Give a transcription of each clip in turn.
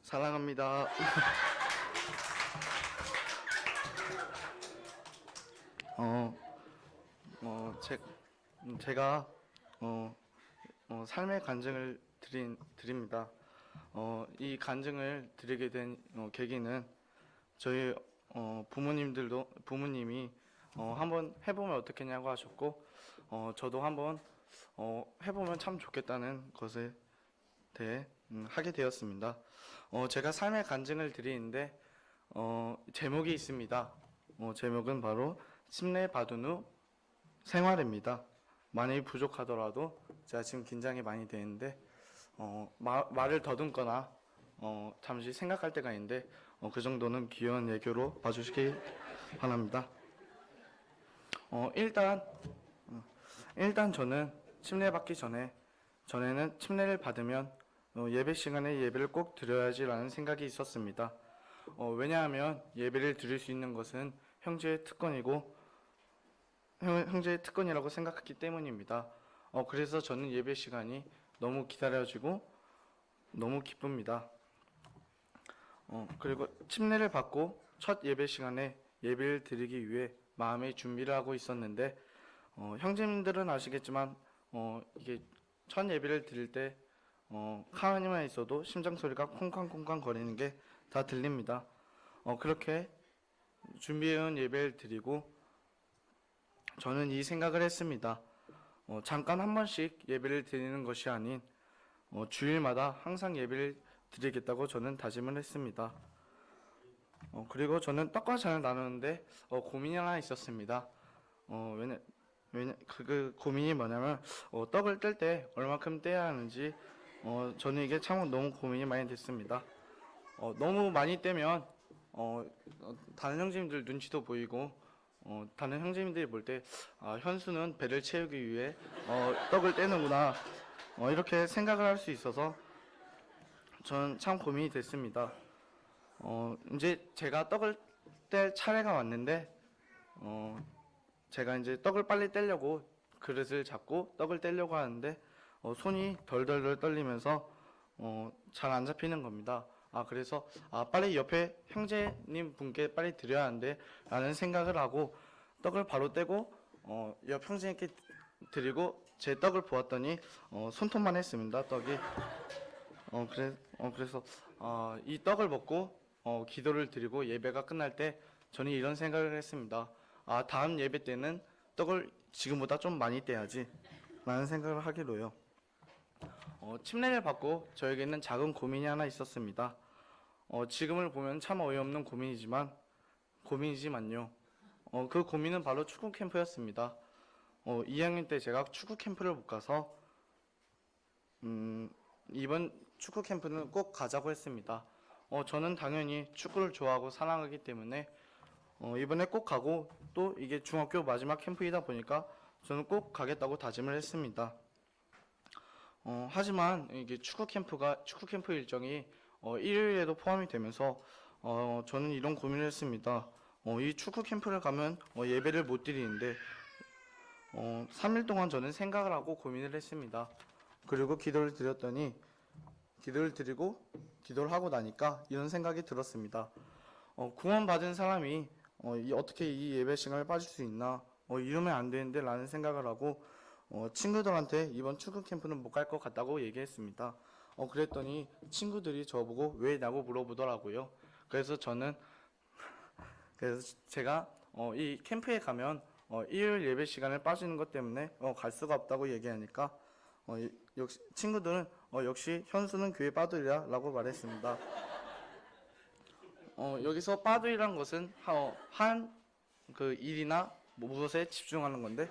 사랑합니다. 어, 제가 삶의 간증을 드립니다. 이 간증을 드리게 된 계기는 저희 부모님이 한번 해보면 어떻겠냐고 하셨고, 저도 한번 해보면 참 좋겠다는 것에 대해 하게 되었습니다. 제가 삶의 간증을 드리는데 제목이 있습니다. 제목은 바로 침례 받은 후 생활입니다. 많이 부족하더라도 제가 지금 긴장이 많이 되는데 말을 더듬거나 잠시 생각할 때가 있는데 그 정도는 귀여운 애교로 봐주시기 바랍니다. 일단 저는 침례 받기 전에는 침례를 받으면 예배 시간에 예배를 꼭 드려야지라는 생각이 있었습니다. 왜냐하면 예배를 드릴 수 있는 것은 형제의 특권이라고 생각했기 때문입니다. 그래서 저는 예배 시간이 너무 기다려지고 너무 기쁩니다. 그리고 침례를 받고 첫 예배 시간에 예배를 드리기 위해 마음의 준비를 하고 있었는데 형제님들은 아시겠지만 이게 첫 예배를 드릴 때 가만히만 있어도 심장 소리가 콩쾅콩쾅 거리는 게 다 들립니다. 그렇게 준비해온 예배를 드리고 저는 이 생각을 했습니다. 잠깐 한 번씩 예배를 드리는 것이 아닌 주일마다 항상 예배를 드리겠다고 저는 다짐을 했습니다. 그리고 저는 떡과 잔을 나누는데 고민이 하나 있었습니다. 그 고민이 뭐냐면 떡을 뗄 때 얼마큼 떼야 하는지 저는 이게 참 너무 고민이 많이 됐습니다. 너무 많이 떼면 다른 형제님들 눈치도 보이고 다른 형제님들이 볼 때 현수는 배를 채우기 위해 떡을 떼는구나 이렇게 생각을 할 수 있어서 저는 참 고민이 됐습니다. 이제 제가 떡을 뗄 차례가 왔는데 제가 이제 떡을 빨리 떼려고 그릇을 잡고 떡을 떼려고 하는데 손이 덜덜덜 떨리면서 잘 안 잡히는 겁니다. 그래서 빨리 옆에 형제님 분께 빨리 드려야 하는데 라는 생각을 하고 떡을 바로 떼고 옆 형제님께 드리고 제 떡을 보았더니 손톱만 했습니다. 떡이. 그래서 이 떡을 먹고 기도를 드리고 예배가 끝날 때 저는 이런 생각을 했습니다. 다음 예배 때는 떡을 지금보다 좀 많이 떼야지 라는 생각을 하기로요. 침례를 받고 저에게는 작은 고민이 하나 있었습니다. 지금을 보면 참 어이없는 고민이지만요. 그 고민은 바로 축구 캠프였습니다. 2학년 때 제가 축구 캠프를 못 가서 이번 축구 캠프는 꼭 가자고 했습니다. 저는 당연히 축구를 좋아하고 사랑하기 때문에 이번에 꼭 가고 또 이게 중학교 마지막 캠프이다 보니까 저는 꼭 가겠다고 다짐을 했습니다. 하지만 이게 축구 캠프 일정이 일요일에도 포함이 되면서 저는 이런 고민을 했습니다. 이 축구 캠프를 가면 예배를 못 드리는데 3일 동안 저는 생각을 하고 고민을 했습니다. 그리고 기도를 드리고 기도를 하고 나니까 이런 생각이 들었습니다. 구원받은 사람이 어떻게 이 예배 시간을 빠질 수 있나 이러면 안 되는데 라는 생각을 하고 친구들한테 이번 축구 캠프는 못 갈 것 같다고 얘기했습니다. 그랬더니 친구들이 저보고 왜냐고 물어보더라고요. 그래서 제가 이 캠프에 가면 일요일 예배 시간을 빠지는 것 때문에 갈 수가 없다고 얘기하니까 역시 친구들은 역시 현수는 교회 빠들이야 라고 말했습니다. 여기서 빠들이란 것은 한 그 일이나 무엇에 집중하는 건데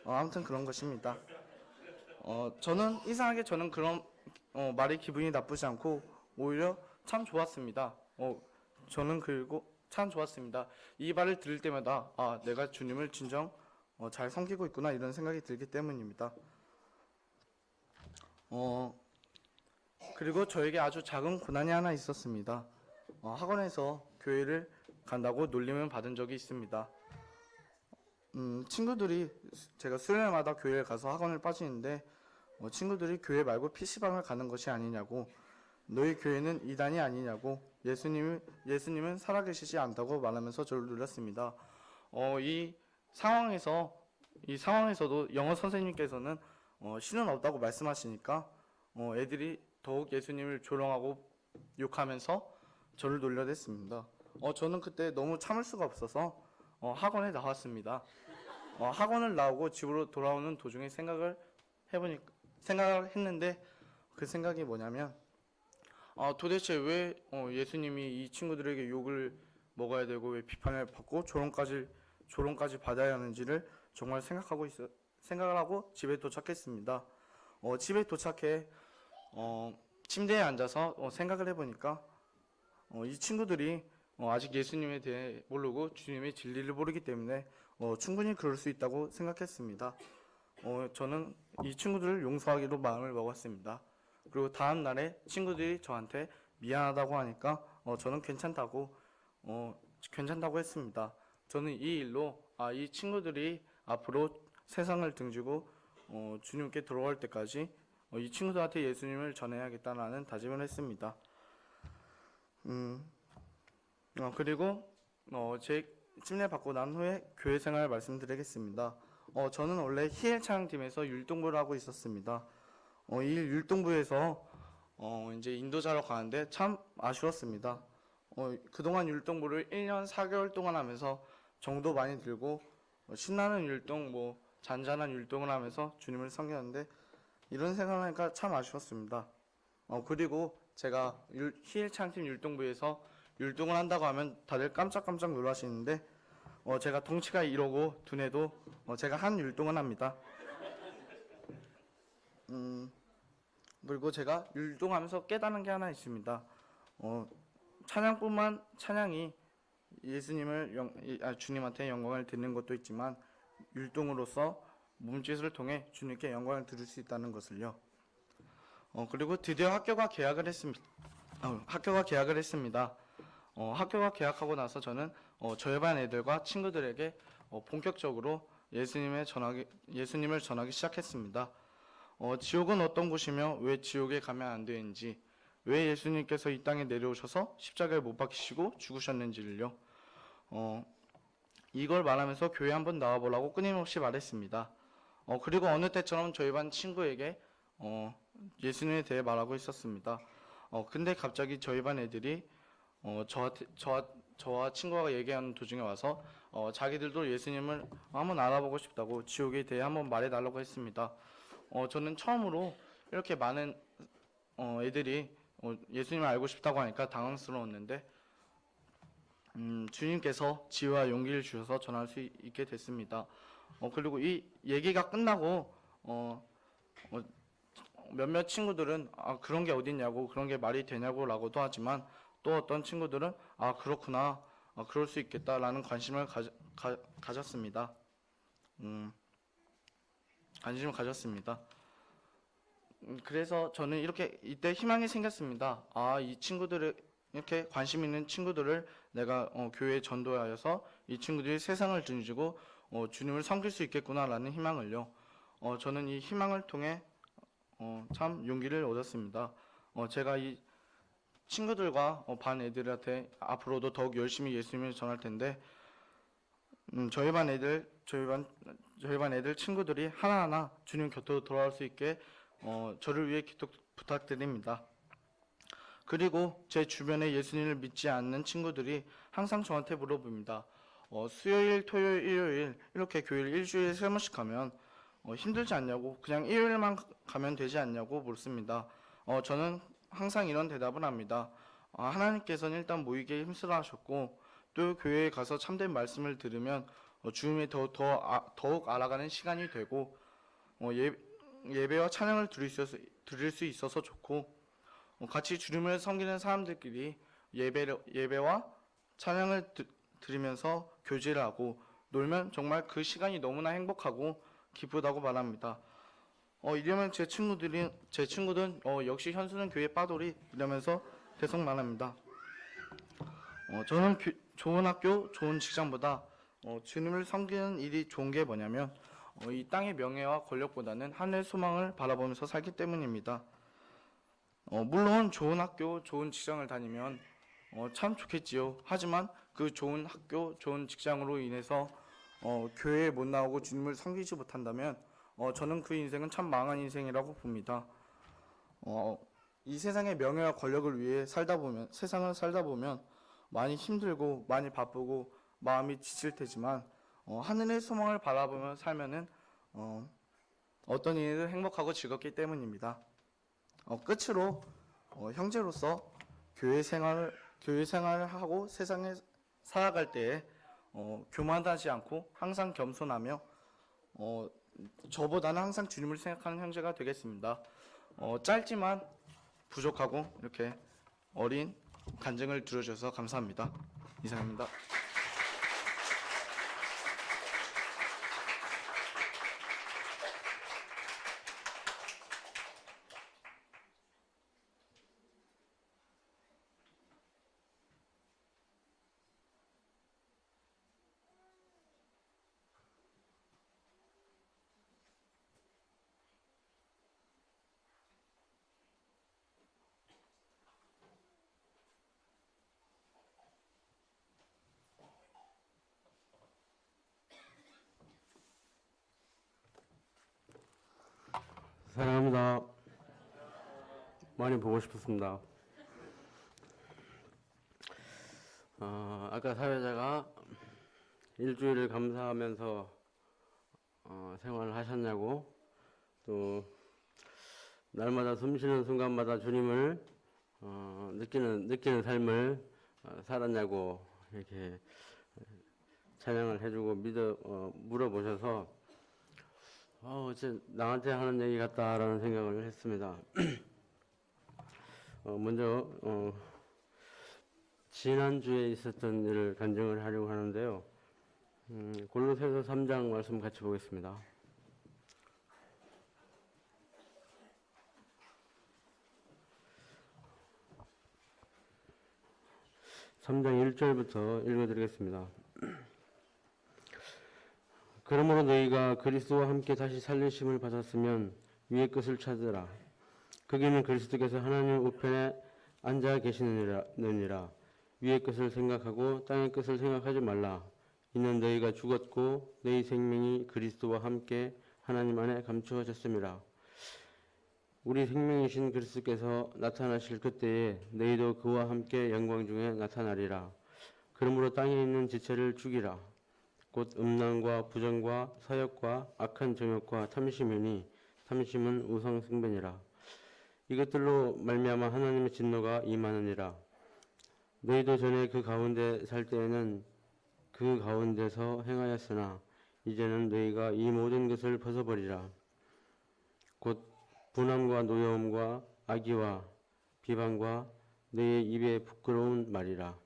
아무튼 그런 것입니다. 저는 이상하게 그런 말이 기분이 나쁘지 않고 오히려 참 좋았습니다. 저는 그리고 참 좋았습니다. 이 말을 들을 때마다 내가 주님을 진정 잘 섬기고 있구나 이런 생각이 들기 때문입니다. 그리고 저에게 아주 작은 고난이 하나 있었습니다. 학원에서 교회를 간다고 놀림을 받은 적이 있습니다. 친구들이 제가 수요일마다 교회에 가서 학원을 빠지는데 친구들이 교회 말고 PC방을 가는 것이 아니냐고 너희 교회는 이단이 아니냐고 예수님은 살아계시지 않다고 말하면서 저를 놀렸습니다. 이 상황에서도 영어 선생님께서는 신은 없다고 말씀하시니까 애들이 더욱 예수님을 조롱하고 욕하면서 저를 놀려댔습니다. 저는 그때 너무 참을 수가 없어서 학원에 나왔습니다. 학원을 나오고 집으로 돌아오는 도중에 생각을 했는데 그 생각이 뭐냐면 도대체 왜 예수님이 이 친구들에게 욕을 먹어야 되고 왜 비판을 받고 조롱까지 받아야 하는지를 정말 생각을 하고 집에 도착했습니다. 집에 도착해 침대에 앉아서 생각을 해보니까 이 친구들이 아직 예수님에 대해 모르고 주님의 진리를 모르기 때문에 충분히 그럴 수 있다고 생각했습니다. 저는 이 친구들을 용서하기로 마음을 먹었습니다. 그리고 다음 날에 친구들이 저한테 미안하다고 하니까 저는 괜찮다고 했습니다. 저는 이 일로 이 친구들이 앞으로 세상을 등지고 주님께 돌아올 때까지 이 친구들한테 예수님을 전해야겠다라는 다짐을 했습니다. 그리고 제 침례 받고 난 후에 교회 생활 말씀드리겠습니다. 저는 원래 희엘 찬양팀에서 율동부를 하고 있었습니다. 이 율동부에서 이제 인도자로 가는데 참 아쉬웠습니다. 그동안 율동부를 1년 4개월 동안 하면서 정도 많이 들고 신나는 율동, 잔잔한 율동을 하면서 주님을 섬겼는데 이런 생각을 하니까 참 아쉬웠습니다. 그리고 제가 희엘 찬양팀 율동부에서 율동을 한다고 하면 다들 깜짝깜짝 놀라시는데 제가 덩치가 이러고 둔해도 제가 한 율동은 합니다. 그리고 제가 율동하면서 깨닫는 게 하나 있습니다. 찬양이 주님한테 영광을 드리는 것도 있지만 율동으로서 몸짓을 통해 주님께 영광을 드릴 수 있다는 것을요. 그리고 드디어 학교가 개학을 했습니다. 학교가 개학하고 나서 저는 저희 반 애들과 친구들에게 본격적으로 예수님을 전하기 시작했습니다. 지옥은 어떤 곳이며 왜 지옥에 가면 안 되는지, 왜 예수님께서 이 땅에 내려오셔서 십자가에 못 박히시고 죽으셨는지를요. 이걸 말하면서 교회 한번 나와보라고 끊임없이 말했습니다. 그리고 어느 때처럼 저희 반 친구에게 예수님에 대해 말하고 있었습니다. 근데 갑자기 저희 반 애들이 저와 친구가 얘기하는 도중에 와서 자기들도 예수님을 한번 알아보고 싶다고 지옥에 대해 한번 말해달라고 했습니다. 저는 처음으로 이렇게 많은 애들이 예수님을 알고 싶다고 하니까 당황스러웠는데 주님께서 지혜와 용기를 주셔서 전할 수 있게 됐습니다. 그리고 이 얘기가 끝나고 몇몇 친구들은 그런 게 어딨냐고, 그런 게 말이 되냐고 라고도 하지만 또 어떤 친구들은 그렇구나, 그럴 수 있겠다라는 관심을 가졌습니다. 관심을 가졌습니다. 그래서 저는 이때 희망이 생겼습니다. 이 친구들을, 이렇게 관심 있는 친구들을 내가 교회에 전도하여서 이 친구들이 세상을 등지고 주님을 섬길 수 있겠구나라는 희망을요. 저는 이 희망을 통해 참 용기를 얻었습니다. 제가 이 친구들과 반 애들한테 앞으로도 더욱 열심히 예수님을 전할 텐데 저희 반 애들 친구들이 하나하나 주님 곁으로 돌아올 수 있게 저를 위해 기도 부탁드립니다. 그리고 제 주변에 예수님을 믿지 않는 친구들이 항상 저한테 물어봅니다. 수요일, 토요일, 일요일 이렇게 교회를 일주일에 3번씩 가면 힘들지 않냐고, 그냥 일요일만 가면 되지 않냐고 묻습니다. 저는 항상 이런 대답을 합니다. 하나님께서는 일단 모이게 힘쓰라 하셨고 또 교회에 가서 참된 말씀을 들으면 주님을 더욱 알아가는 시간이 되고 예배와 찬양을 드릴 수 있어서 좋고 같이 주님을 섬기는 사람들끼리 예배와 찬양을 드리면서 교제를 하고 놀면 정말 그 시간이 너무나 행복하고 기쁘다고 말합니다. 이러면 제 친구들은 역시 현수는 교회 빠돌이 이러면서 계속 말합니다. 저는 좋은 학교, 좋은 직장보다 주님을 섬기는 일이 좋은 게 뭐냐면 이 땅의 명예와 권력보다는 하늘의 소망을 바라보면서 살기 때문입니다. 물론 좋은 학교, 좋은 직장을 다니면 참 좋겠지요. 하지만 그 좋은 학교, 좋은 직장으로 인해서 교회에 못 나오고 주님을 섬기지 못한다면 저는 그 인생은 참 망한 인생이라고 봅니다. 이 세상의 명예와 권력을 위해 세상을 살다 보면 많이 힘들고 많이 바쁘고 마음이 지칠 테지만 하늘의 소망을 바라보며 살면은 어떤 일을 행복하고 즐겁기 때문입니다. 끝으로 형제로서 교회 생활을 하고 세상에 살아갈 때에 교만하지 않고 항상 겸손하며 저보다는 항상 주님을 생각하는 형제가 되겠습니다. 짧지만 부족하고 이렇게 어린 간증을 들어주셔서 감사합니다. 이상입니다. 사랑합니다. 많이 보고 싶었습니다. 아까 사회자가 일주일을 감사하면서 생활을 하셨냐고, 또 날마다 숨쉬는 순간마다 주님을 느끼는 삶을 살았냐고 이렇게 찬양을 해주고 물어보셔서 어째 나한테 하는 얘기 같다라는 생각을 했습니다. 먼저 지난주에 있었던 일을 간증을 하려고 하는데요. 골로새서 3장 말씀 같이 보겠습니다. (3장 1절부터) 읽어드리겠습니다. 그러므로 너희가 그리스도와 함께 다시 살리심을 받았으면 위의 것을 찾으라. 거기는 그리스도께서 하나님 우편에 앉아 계시느니라. 위의 것을 생각하고 땅의 것을 생각하지 말라. 이는 너희가 죽었고 너희 생명이 그리스도와 함께 하나님 안에 감추어졌음이라. 우리 생명이신 그리스도께서 나타나실 그때에 너희도 그와 함께 영광 중에 나타나리라. 그러므로 땅에 있는 지체를 죽이라. 곧 음란과 부정과 서역과 악한 정욕과 탐심이니 탐심은 우상 숭배니라. 이것들로 말미암아 하나님의 진노가 임하느니라. 너희도 전에 그 가운데 살 때에는 그 가운데서 행하였으나 이제는 너희가 이 모든 것을 벗어버리라. 곧 분함과 노여움과 악의와 비방과 너희의 입에 부끄러운 말이라.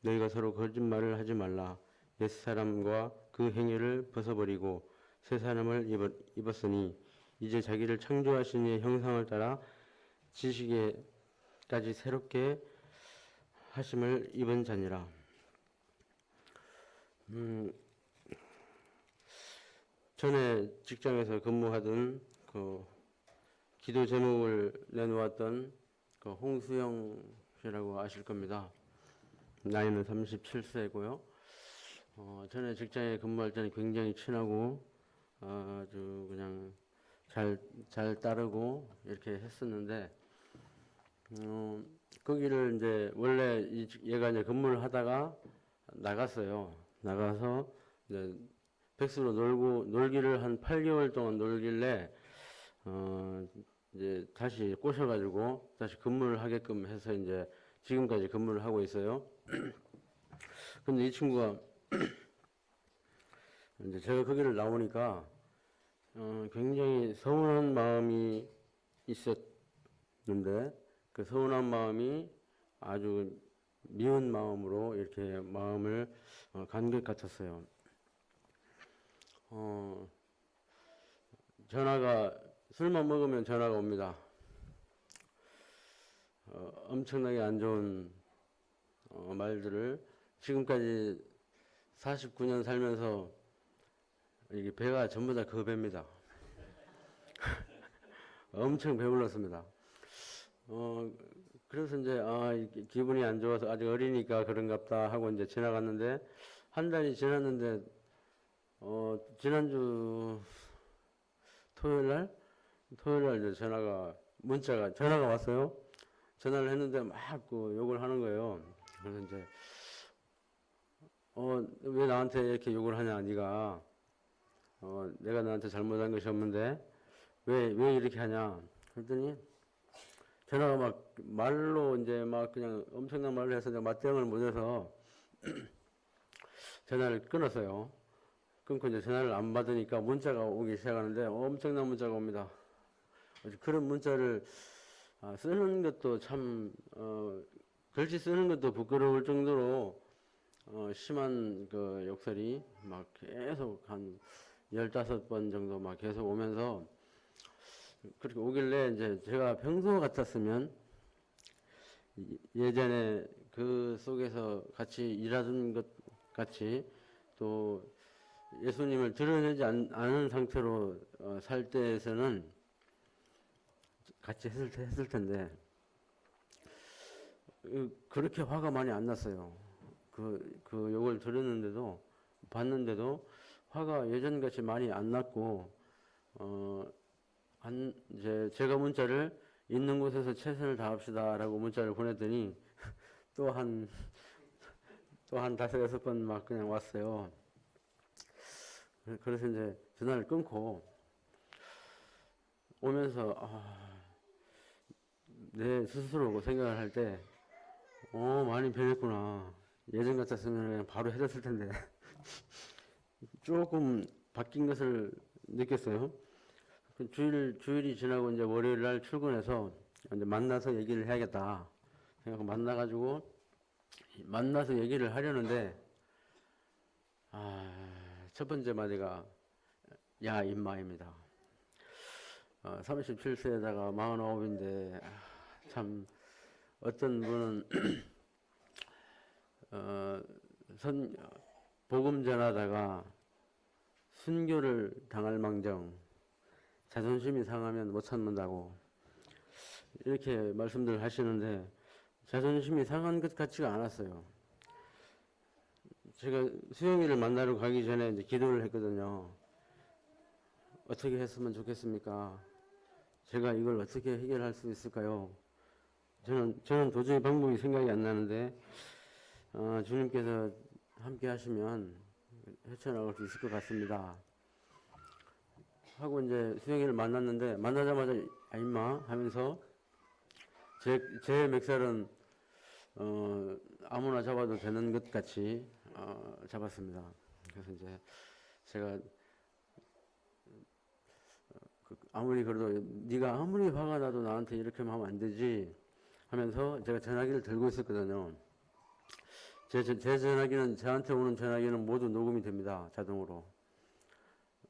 너희가 서로 거짓말을 하지 말라. 옛사람과 그 행위를 벗어버리고 새 사람을 입었으니 이제 자기를 창조하신 이의 형상을 따라 지식에까지 새롭게 하심을 입은 자니라. 전에 직장에서 근무하던 그 기도 제목을 내놓았던 그 홍수영 씨라고 아실 겁니다. 나이는 37세고요. 전에 직장에 근무할 때는 굉장히 친하고 아주 그냥 잘 따르고 이렇게 했었는데 거기를 이제 원래 얘가 이제 근무를 하다가 나갔어요. 나가서 이제 백수로 놀기를 한 8개월 동안 놀길래 이제 다시 꼬셔가지고 다시 근무를 하게끔 해서 이제 지금까지 근무를 하고 있어요. 근데 이 친구가 이제 제가 거기를 나오니까 굉장히 서운한 마음이 있었는데 그 서운한 마음이 아주 미운 마음으로 이렇게 마음을 간 것 같았어요. 전화가 술만 먹으면 전화가 옵니다. 엄청나게 안 좋은 말들을 지금까지 49년 살면서 이게 배가 전부 다 그 배입니다. 엄청 배불렀습니다. 어, 그래서 이제, 기분이 안 좋아서 아직 어리니까 그런갑다 하고 이제 지나갔는데, 한 달이 지났는데, 지난주 토요일 날 이제 전화가 왔어요. 전화를 했는데 막 그 욕을 하는 거예요. 그래서 이제, 왜 나한테 이렇게 욕을 하냐, 네가. 내가 너한테 잘못한 것이 없는데, 왜 이렇게 하냐. 그랬더니, 전화가 막 말로 이제 막 그냥 엄청난 말을 해서 내가 맞대응을 못해서 전화를 끊었어요. 끊고 이제 전화를 안 받으니까 문자가 오기 시작하는데 엄청난 문자가 옵니다. 그런 문자를 쓰는 것도 참, 글씨 쓰는 것도 부끄러울 정도로 심한 그 욕설이 막 계속 한 15번 정도 막 계속 오면서 그렇게 오길래 이제 제가 평소 같았으면 예전에 그 속에서 같이 일하던 것 같이 또 예수님을 드러내지 않은 상태로 살 때에서는 같이 했을 텐데 그렇게 화가 많이 안 났어요. 그 욕을 들었는데도 봤는데도 화가 예전같이 많이 안 났고 이제 제가 문자를 있는 곳에서 최선을 다합시다라고 문자를 보냈더니 또 한 5-6번 막 그냥 왔어요. 그래서 이제 전화를 끊고 오면서 내 스스로 생각을 할 때 많이 변했구나. 예전 같았으면 그냥 바로 해줬을 텐데 조금 바뀐 것을 느꼈어요. 주일이 지나고 이제 월요일 날 출근해서 이제 만나서 얘기를 해야겠다. 생각하고 만나서 얘기를 하려는데, 첫 번째 마디가, 야, 임마입니다. 37세에다가 49인데, 참, 어떤 분은, 복음 전하다가 순교를 당할 망정, 자존심이 상하면 못 참는다고 이렇게 말씀들 하시는데 자존심이 상한 것 같지가 않았어요. 제가 수영이를 만나러 가기 전에 이제 기도를 했거든요. 어떻게 했으면 좋겠습니까? 제가 이걸 어떻게 해결할 수 있을까요? 저는 도저히 방법이 생각이 안 나는데 주님께서 함께 하시면 헤쳐나갈 수 있을 것 같습니다. 하고 이제 수영이를 만났는데 만나자마자 임마 하면서 제 멱살은 아무나 잡아도 되는 것 같이 잡았습니다. 그래서 이제 제가 아무리 그래도 네가 아무리 화가 나도 나한테 이렇게 하면 안 되지 하면서 제가 전화기를 들고 있었거든요. 제 전화기는 저한테 오는 전화기는 모두 녹음이 됩니다. 자동으로.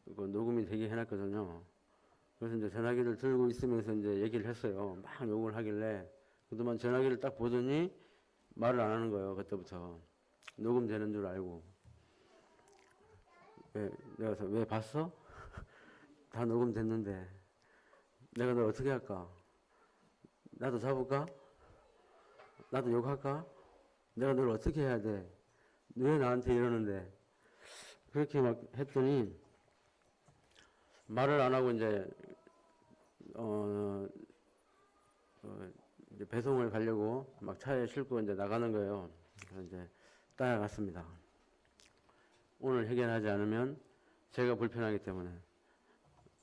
녹음이 되게 해놨거든요. 그래서 이제 전화기를 들고 있으면서 이제 얘기를 했어요. 막 욕을 하길래. 그동안 전화기를 딱 보더니 말을 안 하는 거예요. 그때부터. 녹음되는 줄 알고. 내가 왜 봤어? 다 녹음됐는데. 내가 너 어떻게 할까? 나도 잡을까? 나도 욕할까? 내가 널 어떻게 해야 돼? 왜 나한테 이러는데? 그렇게 막 했더니 말을 안 하고 이제 이제 배송을 가려고 막 차에 싣고 이제 나가는 거예요. 그래서 이제 따라갔습니다. 오늘 해결하지 않으면 제가 불편하기 때문에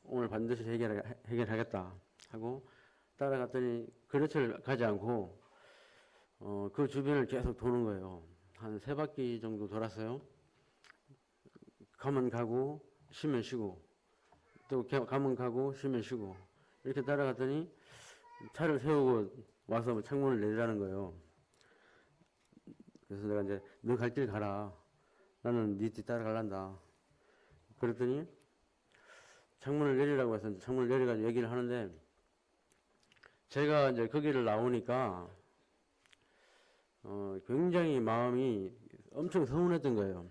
오늘 반드시 해결하겠다 하고 따라갔더니 그릇을 가지 않고 그 주변을 계속 도는 거예요. 한 3바퀴 정도 돌았어요. 가면 가고 쉬면 쉬고 또 가면 가고 쉬면 쉬고 이렇게 따라갔더니 차를 세우고 와서 창문을 내리라는 거예요. 그래서 내가 이제 너 갈 길 가라. 나는 네 뒤 따라갈란다. 그랬더니 창문을 내리라고 해서 창문을 내려가지고 얘기를 하는데 제가 이제 거기를 나오니까 굉장히 마음이 엄청 서운했던 거예요.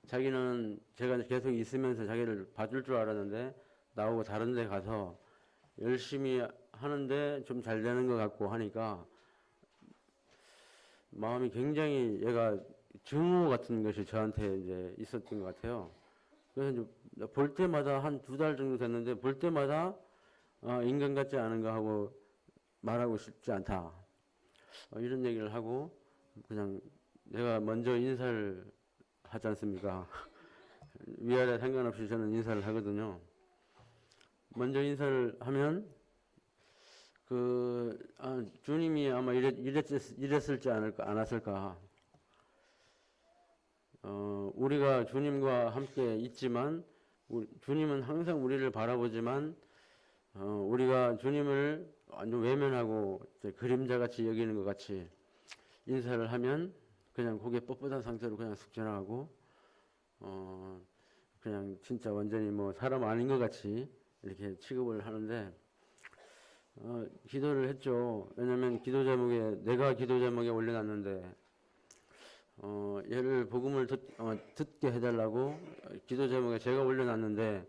자기는 제가 계속 있으면서 자기를 봐줄 줄 알았는데 나오고 다른 데 가서 열심히 하는데 좀 잘 되는 것 같고 하니까 마음이 굉장히 얘가 증오 같은 것이 저한테 이제 있었던 것 같아요. 그래서 이제 볼 때마다 한 2달 정도 됐는데 볼 때마다 인간 같지 않은가 하고 말하고 싶지 않다. 이런 얘기를 하고 그냥 내가 먼저 인사를 하지 않습니까? 위아래 상관없이 저는 인사를 하거든요. 먼저 인사를 하면 주님이 아마 이랬을지 않았을까. 우리가 주님과 함께 있지만 주님은 항상 우리를 바라보지만 우리가 주님을 완전 외면하고 그림자같이 여기는 것 같이 인사를 하면 그냥 고개 뻣뻣한 상태로 그냥 쑥 지나가고 그냥 진짜 완전히 뭐 사람 아닌 것 같이 이렇게 취급을 하는데 기도를 했죠. 왜냐면 내가 기도 제목에 올려놨는데 얘를 복음을 듣게 해달라고 기도 제목에 제가 올려놨는데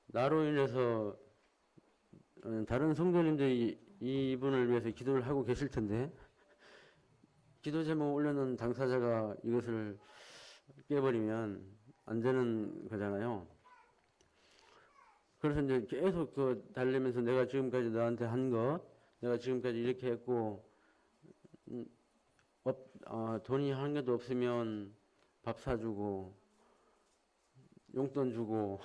나로 인해서 다른 성도님들이 이분을 위해서 기도를 하고 계실 텐데 기도 제목 올려놓은 당사자가 이것을 깨버리면 안 되는 거잖아요. 그래서 이제 계속 달리면서 내가 지금까지 너한테 한 것, 내가 지금까지 이렇게 했고, 돈이 한 개도 없으면 밥 사주고, 용돈 주고,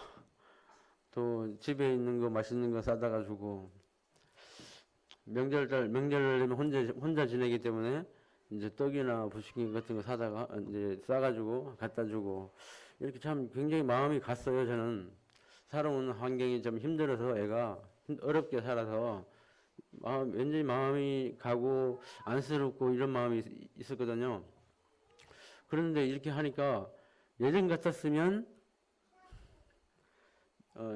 또 집에 있는 거 맛있는 거 사다가 주고, 명절을 되면 혼자 지내기 때문에 이제 떡이나 부침개 같은 거 사다가 이제 싸가지고 갖다 주고, 이렇게 참 굉장히 마음이 갔어요, 저는. 살아오는 환경이 좀 힘들어서 애가 어렵게 살아서 왠지 마음이 가고 안쓰럽고 이런 마음이 있었거든요. 그런데 이렇게 하니까 예전 같았으면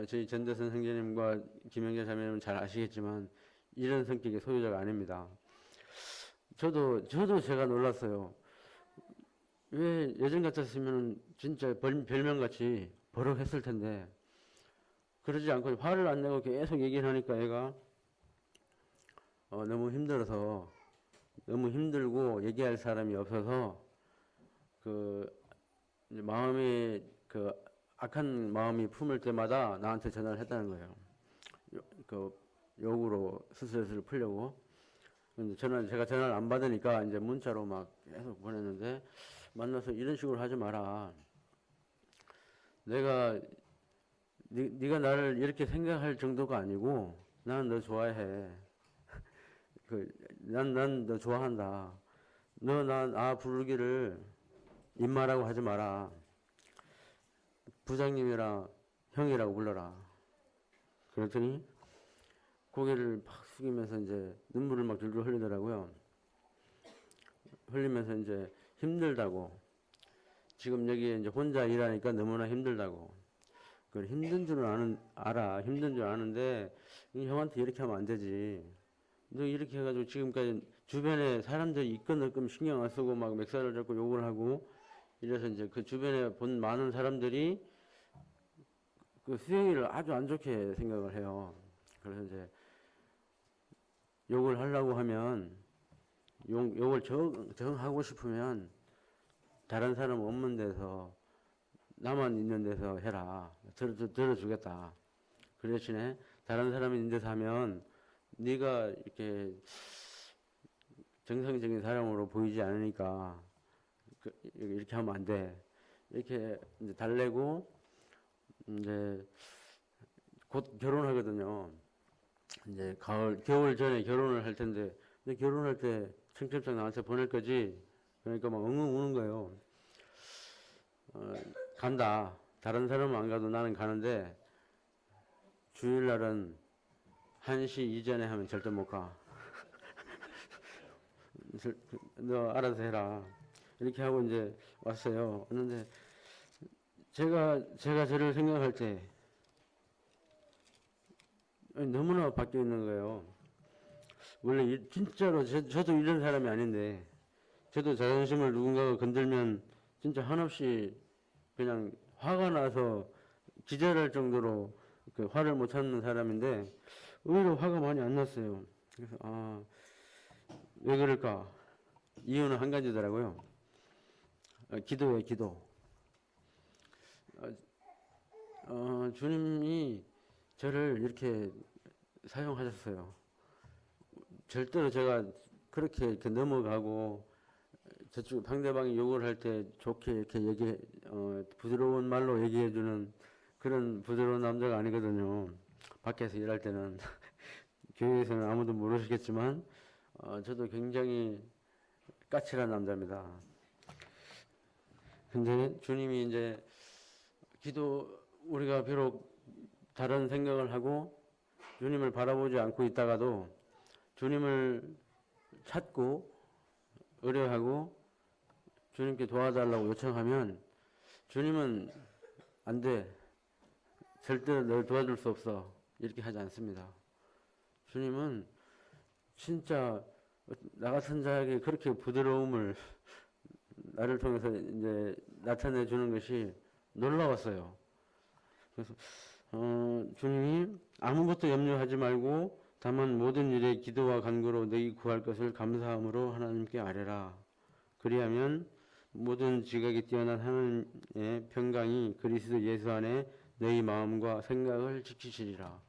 저희 전대선 선생님과 김영재 자매님은 잘 아시겠지만 이런 성격의 소유자가 아닙니다. 저도 제가 놀랐어요. 왜 예전 같았으면 진짜 별명같이 버럭했을 텐데 그러지 않고 화를 안 내고 계속 얘기를 하니까 애가 너무 힘들어서 너무 힘들고 얘기할 사람이 없어서 마음이 악한 마음이 품을 때마다 나한테 전화를 했다는 거예요. 욕으로 스트레스를 풀려고. 근데 제가 전화를 안 받으니까 이제 문자로 막 계속 보냈는데 만나서 이런 식으로 하지 마라. 네가 나를 이렇게 생각할 정도가 아니고 나는 너 좋아해. 난 너 좋아한다. 너 나 부르기를 임마라고 하지 마라. 부장님이랑 형이라고 불러라. 그랬더니 고개를 팍 숙이면서 이제 눈물을 막 줄줄 흘리더라고요. 흘리면서 이제 힘들다고. 지금 여기 이제 혼자 일하니까 너무나 힘들다고. 그걸 힘든 줄은 알아. 힘든 줄 아는데 형한테 이렇게 하면 안 되지. 너 이렇게 해가지고 지금까지 주변에 사람들이 있건 신경 안 쓰고 막 멱살을 잡고 욕을 하고 이래서 이제 그 주변에 본 많은 사람들이 그 수영이를 아주 안 좋게 생각을 해요. 그래서 이제 욕을 하려고 하면 욕을 정하고 싶으면 다른 사람 없는 데서 나만 있는 데서 해라. 들어주겠다. 그 대신에 다른 사람이 있는 데서 하면 네가 이렇게 정상적인 사람으로 보이지 않으니까 이렇게 하면 안 돼. 이렇게 이제 달래고 이제 곧 결혼하거든요. 이제 겨울 전에 결혼을 할 텐데 근데 결혼할 때 청첩장 나한테 보낼 거지. 그러니까 막 엉엉 우는 거예요. 간다. 다른 사람은 안 가도 나는 가는데 주일날은 1시 이전에 하면 절대 못 가. 너 알아서 해라. 이렇게 하고 이제 왔어요. 왔는데 제가 저를 생각할 때 너무나 바뀌어 있는 거예요. 원래 진짜로 저도 이런 사람이 아닌데 저도 자존심을 누군가가 건들면 진짜 한없이 그냥 화가 나서 기절할 정도로 화를 못 참는 사람인데 의외로 화가 많이 안 났어요. 그래서 왜 그럴까? 이유는 한 가지더라고요. 기도예요, 기도. 주님이 저를 이렇게 사용하셨어요. 절대로 제가 그렇게 이렇게 넘어가고 저쪽 상대방이 욕을 할 때 좋게 이렇게 부드러운 말로 얘기해주는 그런 부드러운 남자가 아니거든요. 밖에서 일할 때는 교회에서는 아무도 모르시겠지만 저도 굉장히 까칠한 남자입니다. 근데 주님이 이제 우리가 비록 다른 생각을 하고 주님을 바라보지 않고 있다가도 주님을 찾고 의뢰하고 주님께 도와달라고 요청하면 주님은 안 돼. 절대로 널 도와줄 수 없어. 이렇게 하지 않습니다. 주님은 진짜 나 같은 자에게 그렇게 부드러움을 나를 통해서 이제 나타내 주는 것이 놀라웠어요. 그래서 주님이 아무것도 염려하지 말고 다만 모든 일에 기도와 간구로 너희 구할 것을 감사함으로 하나님께 아뢰라. 그리하면 모든 지각이 뛰어난 하나님의 평강이 그리스도 예수 안에 너희 마음과 생각을 지키시리라.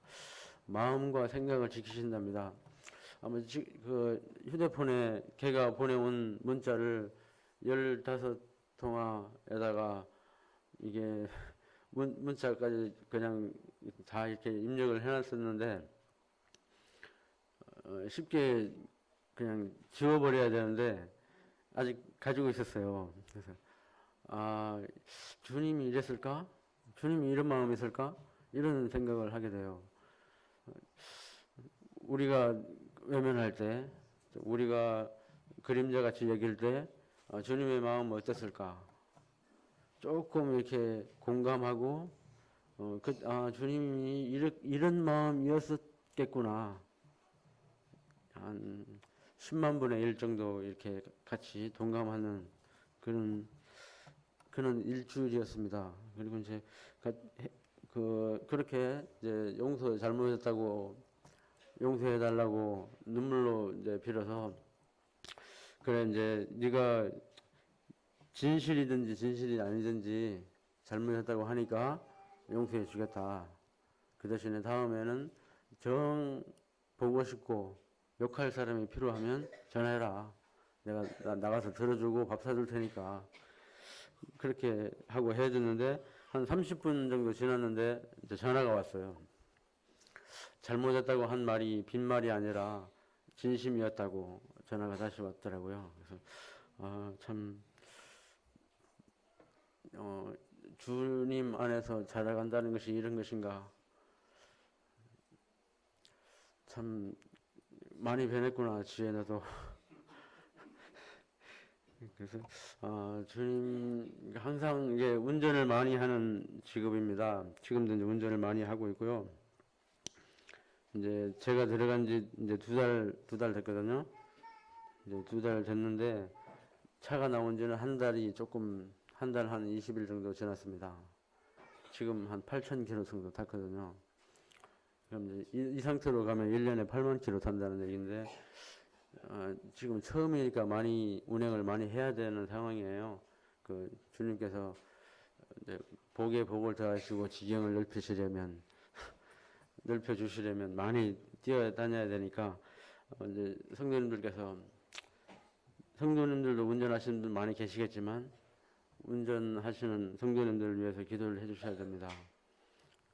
마음과 생각을 지키신답니다. 아마 그 휴대폰에 걔가 보내온 문자를 15통화에다가 이게 문자까지 그냥 다 이렇게 입력을 해놨었는데 쉽게 그냥 지워버려야 되는데 아직 가지고 있었어요. 그래서 주님이 이랬을까? 주님이 이런 마음이 있을까? 이런 생각을 하게 돼요. 우리가 외면할 때, 우리가 그림자같이 여길 때 주님의 마음은 어땠을까? 조금 이렇게 공감하고 주님이 이런 마음이었겠구나. 한 10만 분의 1 정도 이렇게 같이 동감하는 그런 일주일이었습니다. 그리고 이제 그렇게 이제 잘못했다고 용서해달라고 눈물로 이제 빌어서 그래 이제 네가 진실이든지 진실이 아니든지 잘못했다고 하니까 용서해 주겠다. 그 대신에 다음에는 정 보고 싶고 욕할 사람이 필요하면 전화해라. 내가 나가서 들어주고 밥 사줄 테니까. 그렇게 하고 해줬는데 한 30분 정도 지났는데 이제 전화가 왔어요. 잘못했다고 한 말이 빈말이 아니라 진심이었다고 전화가 다시 왔더라고요. 그래서 참 주님 안에서 자라간다는 것이 이런 것인가. 참 많이 변했구나, 지혜너도. 그래서 주님 항상 이게 운전을 많이 하는 직업입니다. 지금도 이제 운전을 많이 하고 있고요. 이제 제가 들어간 지 이제 두 달 됐거든요. 이제 2달 됐는데 차가 나온 지는 한 달 한 20일 정도 지났습니다. 지금 한 8,000km 정도 탔거든요. 그럼 이제 이 상태로 가면 1년에 8만 km 탄다는 얘기인데, 지금 처음이니까 운행을 많이 해야 되는 상황이에요. 그 주님께서 이제 복에 복을 더하시고 지경을 넓혀주시려면 많이 뛰어다녀야 되니까, 이제 성도님들도 운전하시는 분 많이 계시겠지만, 운전하시는 성도님들을 위해서 기도를 해주셔야 됩니다.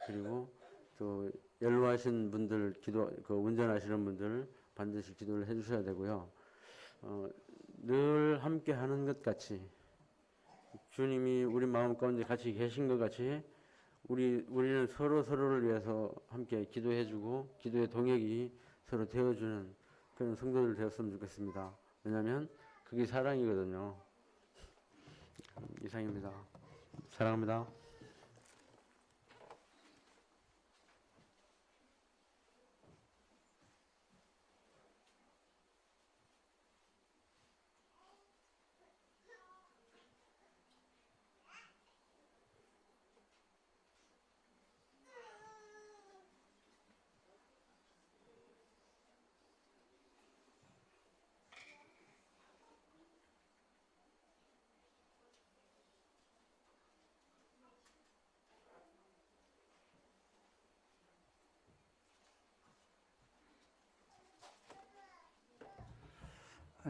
그리고 또 연로하신 분들 운전하시는 분들 반드시 기도를 해주셔야 되고요. 늘 함께 하는 것 같이 주님이 우리 마음 가운데 같이 계신 것 같이 우리는 서로를 위해서 함께 기도해주고 기도의 동역이 서로 되어주는 그런 성도들 되었으면 좋겠습니다. 왜냐하면 그게 사랑이거든요. 이상입니다. 사랑합니다.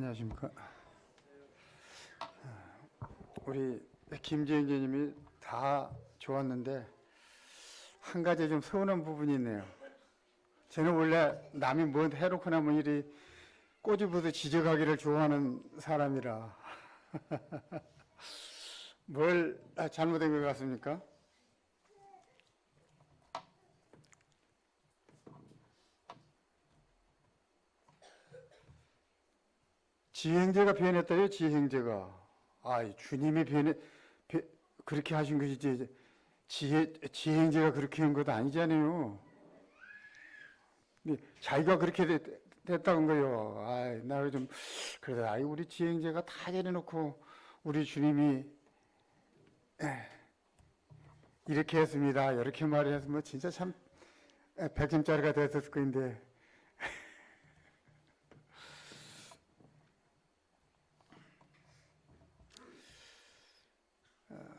안녕하십니까. 우리 김재인 교님이 다 좋았는데 한 가지 좀 서운한 부분이 있네요. 저는 원래 남이 뭐 해놓고 나면 이리 꼬집어서 지적하기를 좋아하는 사람이라 뭘 잘못된 것 같습니까? 지행제가 변했다요, 지행제가. 주님이 그렇게 하신 것이지, 지행제가 그렇게 한 것도 아니잖아요. 근데 자기가 그렇게 됐다는 거요. 나 좀, 그래서, 우리 지행제가 다 내려놓고, 우리 주님이, 이렇게 했습니다. 이렇게 말을 했으면 진짜 참, 100점짜리가 됐었을 건데,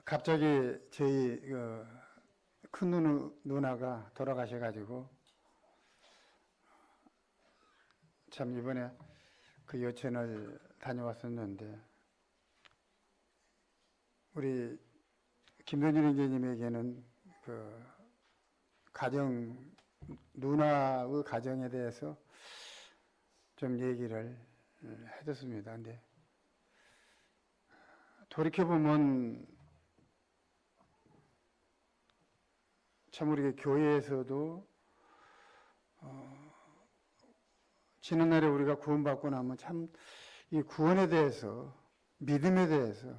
갑자기 저희 큰 누나가 돌아가셔가지고 참 이번에 그 여천을 다녀왔었는데 우리 김동준 형제님에게는 그 누나의 가정에 대해서 좀 얘기를 해줬습니다. 근데 돌이켜보면 참 우리 교회에서도 지난날에 우리가 구원받고 나면 참 이 구원에 대해서 믿음에 대해서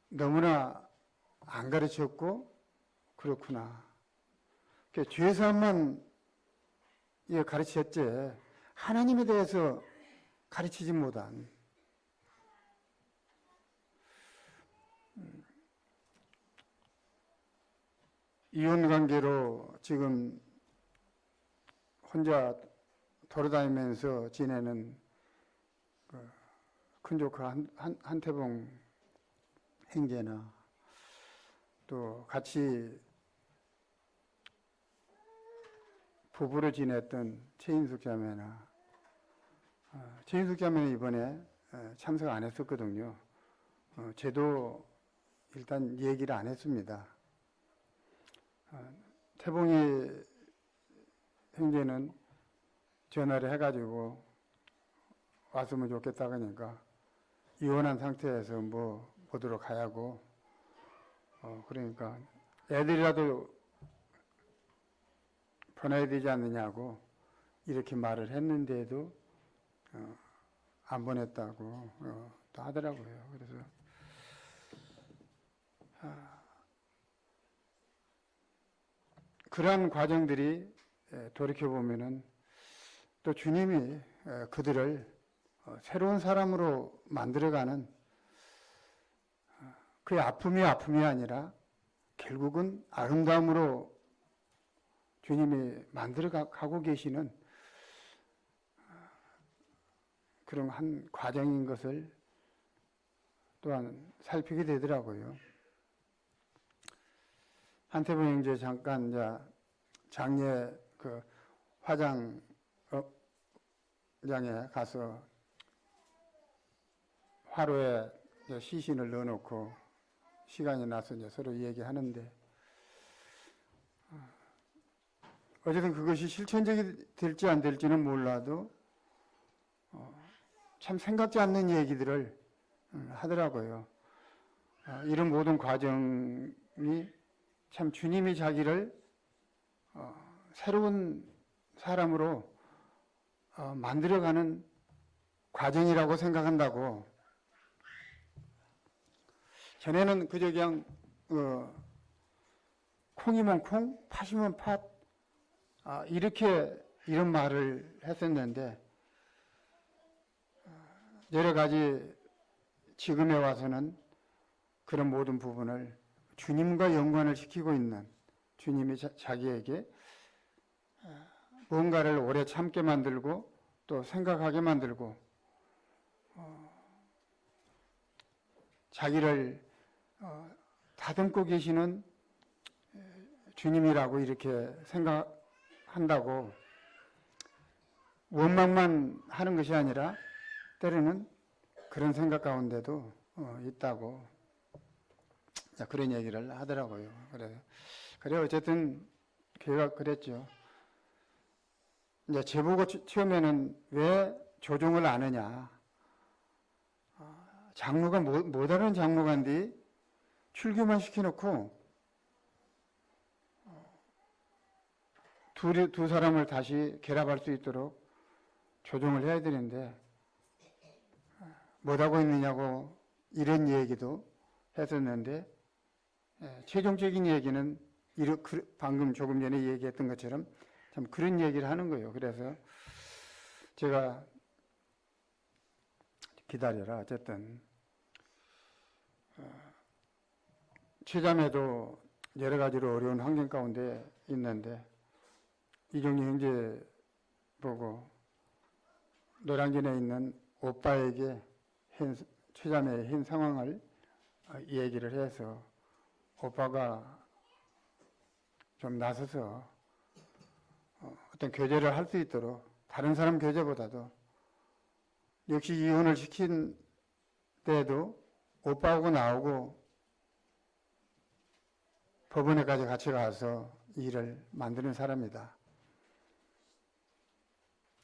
너무나 안 가르쳤고 그렇구나. 죄사함만 가르쳤지 하나님에 대해서 가르치지 못한 이혼 관계로 지금 혼자 돌아다니면서 지내는 큰 조카 한태봉 형제나 또 같이 부부로 지냈던 최인숙 자매나 최인숙 자매는 이번에 참석 안 했었거든요. 저도 일단 얘기를 안 했습니다. 태봉이 형제는 전화를 해가지고 왔으면 좋겠다 그러니까 이혼한 상태에서 뭐 보도록 하냐고 그러니까 애들이라도 보내야 되지 않느냐고 이렇게 말을 했는데도 안 보냈다고 또 하더라고요. 그래서 그러한 과정들이 돌이켜보면은 또 주님이 그들을 새로운 사람으로 만들어가는 그의 아픔이 아니라 결국은 아름다움으로 주님이 만들어가고 계시는 그런 한 과정인 것을 또한 살피게 되더라고요. 한태봉 형제 잠깐 장례 그 화장장에 가서 화로에 시신을 넣어놓고 시간이 나서 서로 얘기하는데 어쨌든 그것이 실천적이 될지 안 될지는 몰라도 참 생각지 않는 얘기들을 하더라고요. 이런 모든 과정이 참 주님이 자기를 새로운 사람으로 만들어가는 과정이라고 생각한다고. 전에는 그저 그냥 콩이면 콩, 팥이면 팥 이렇게 이런 말을 했었는데 여러 가지 지금에 와서는 그런 모든 부분을 주님과 연관을 시키고 있는 주님이 자기에게 뭔가를 오래 참게 만들고 또 생각하게 만들고 자기를 다듬고 계시는 주님이라고 이렇게 생각한다고 원망만 하는 것이 아니라 때로는 그런 생각 가운데도 있다고 그런 얘기를 하더라고요. 그래 어쨌든 교회가 그랬죠. 이제 제보고 처음에는 왜 조종을 안 하냐. 장로가 못 하는 장로가인데 출교만 시켜놓고 두 사람을 다시 결합할 수 있도록 조종을 해야 되는데 못하고 있느냐고 이런 얘기도 했었는데 최종적인 얘기는 방금 조금 전에 얘기했던 것처럼 참 그런 얘기를 하는 거예요. 그래서 제가 기다려라. 어쨌든 최자매도 여러 가지로 어려운 환경 가운데 있는데 이종리 형제 보고 노량진에 있는 오빠에게 최자매의 현 상황을 얘기를 해서 오빠가 좀 나서서 어떤 교제를 할 수 있도록 다른 사람 교제보다도 역시 이혼을 시킨 때도 오빠하고 나오고 법원에까지 같이 가서 일을 만드는 사람이다.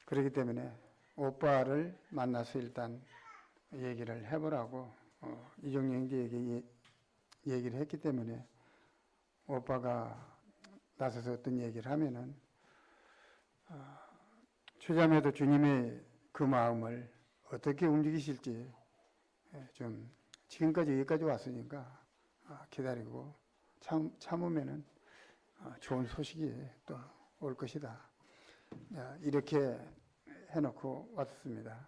그렇기 때문에 오빠를 만나서 일단 얘기를 해보라고 이종리 형제에게 얘기를 했기 때문에 오빠가 나서서 어떤 얘기를 하면은 최자매도 주님의 그 마음을 어떻게 움직이실지 좀 지금까지 여기까지 왔으니까 기다리고 참으면은 좋은 소식이 또 올 것이다. 이렇게 해놓고 왔습니다.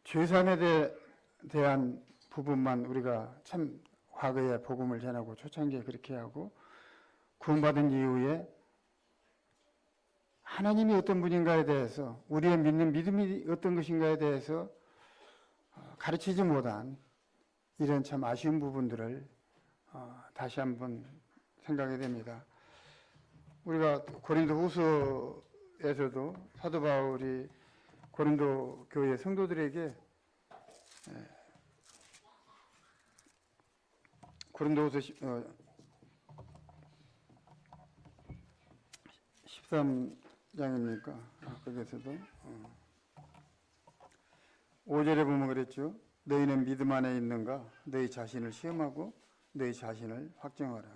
죄삼에 대한 부분만 우리가 참 과거에 복음을 전하고 초창기에 그렇게 하고 구원받은 이후에 하나님이 어떤 분인가에 대해서 우리의 믿는 믿음이 어떤 것인가에 대해서 가르치지 못한 이런 참 아쉬운 부분들을 다시 한번 생각하게 됩니다. 우리가 고린도 후서에서도 사도 바울이 고린도 교회 성도들에게 고린도후서 13장입니까? 거기에서도 5절에 보면 그랬죠. 너희는 믿음 안에 있는가? 너희 자신을 시험하고 너희 자신을 확정하라.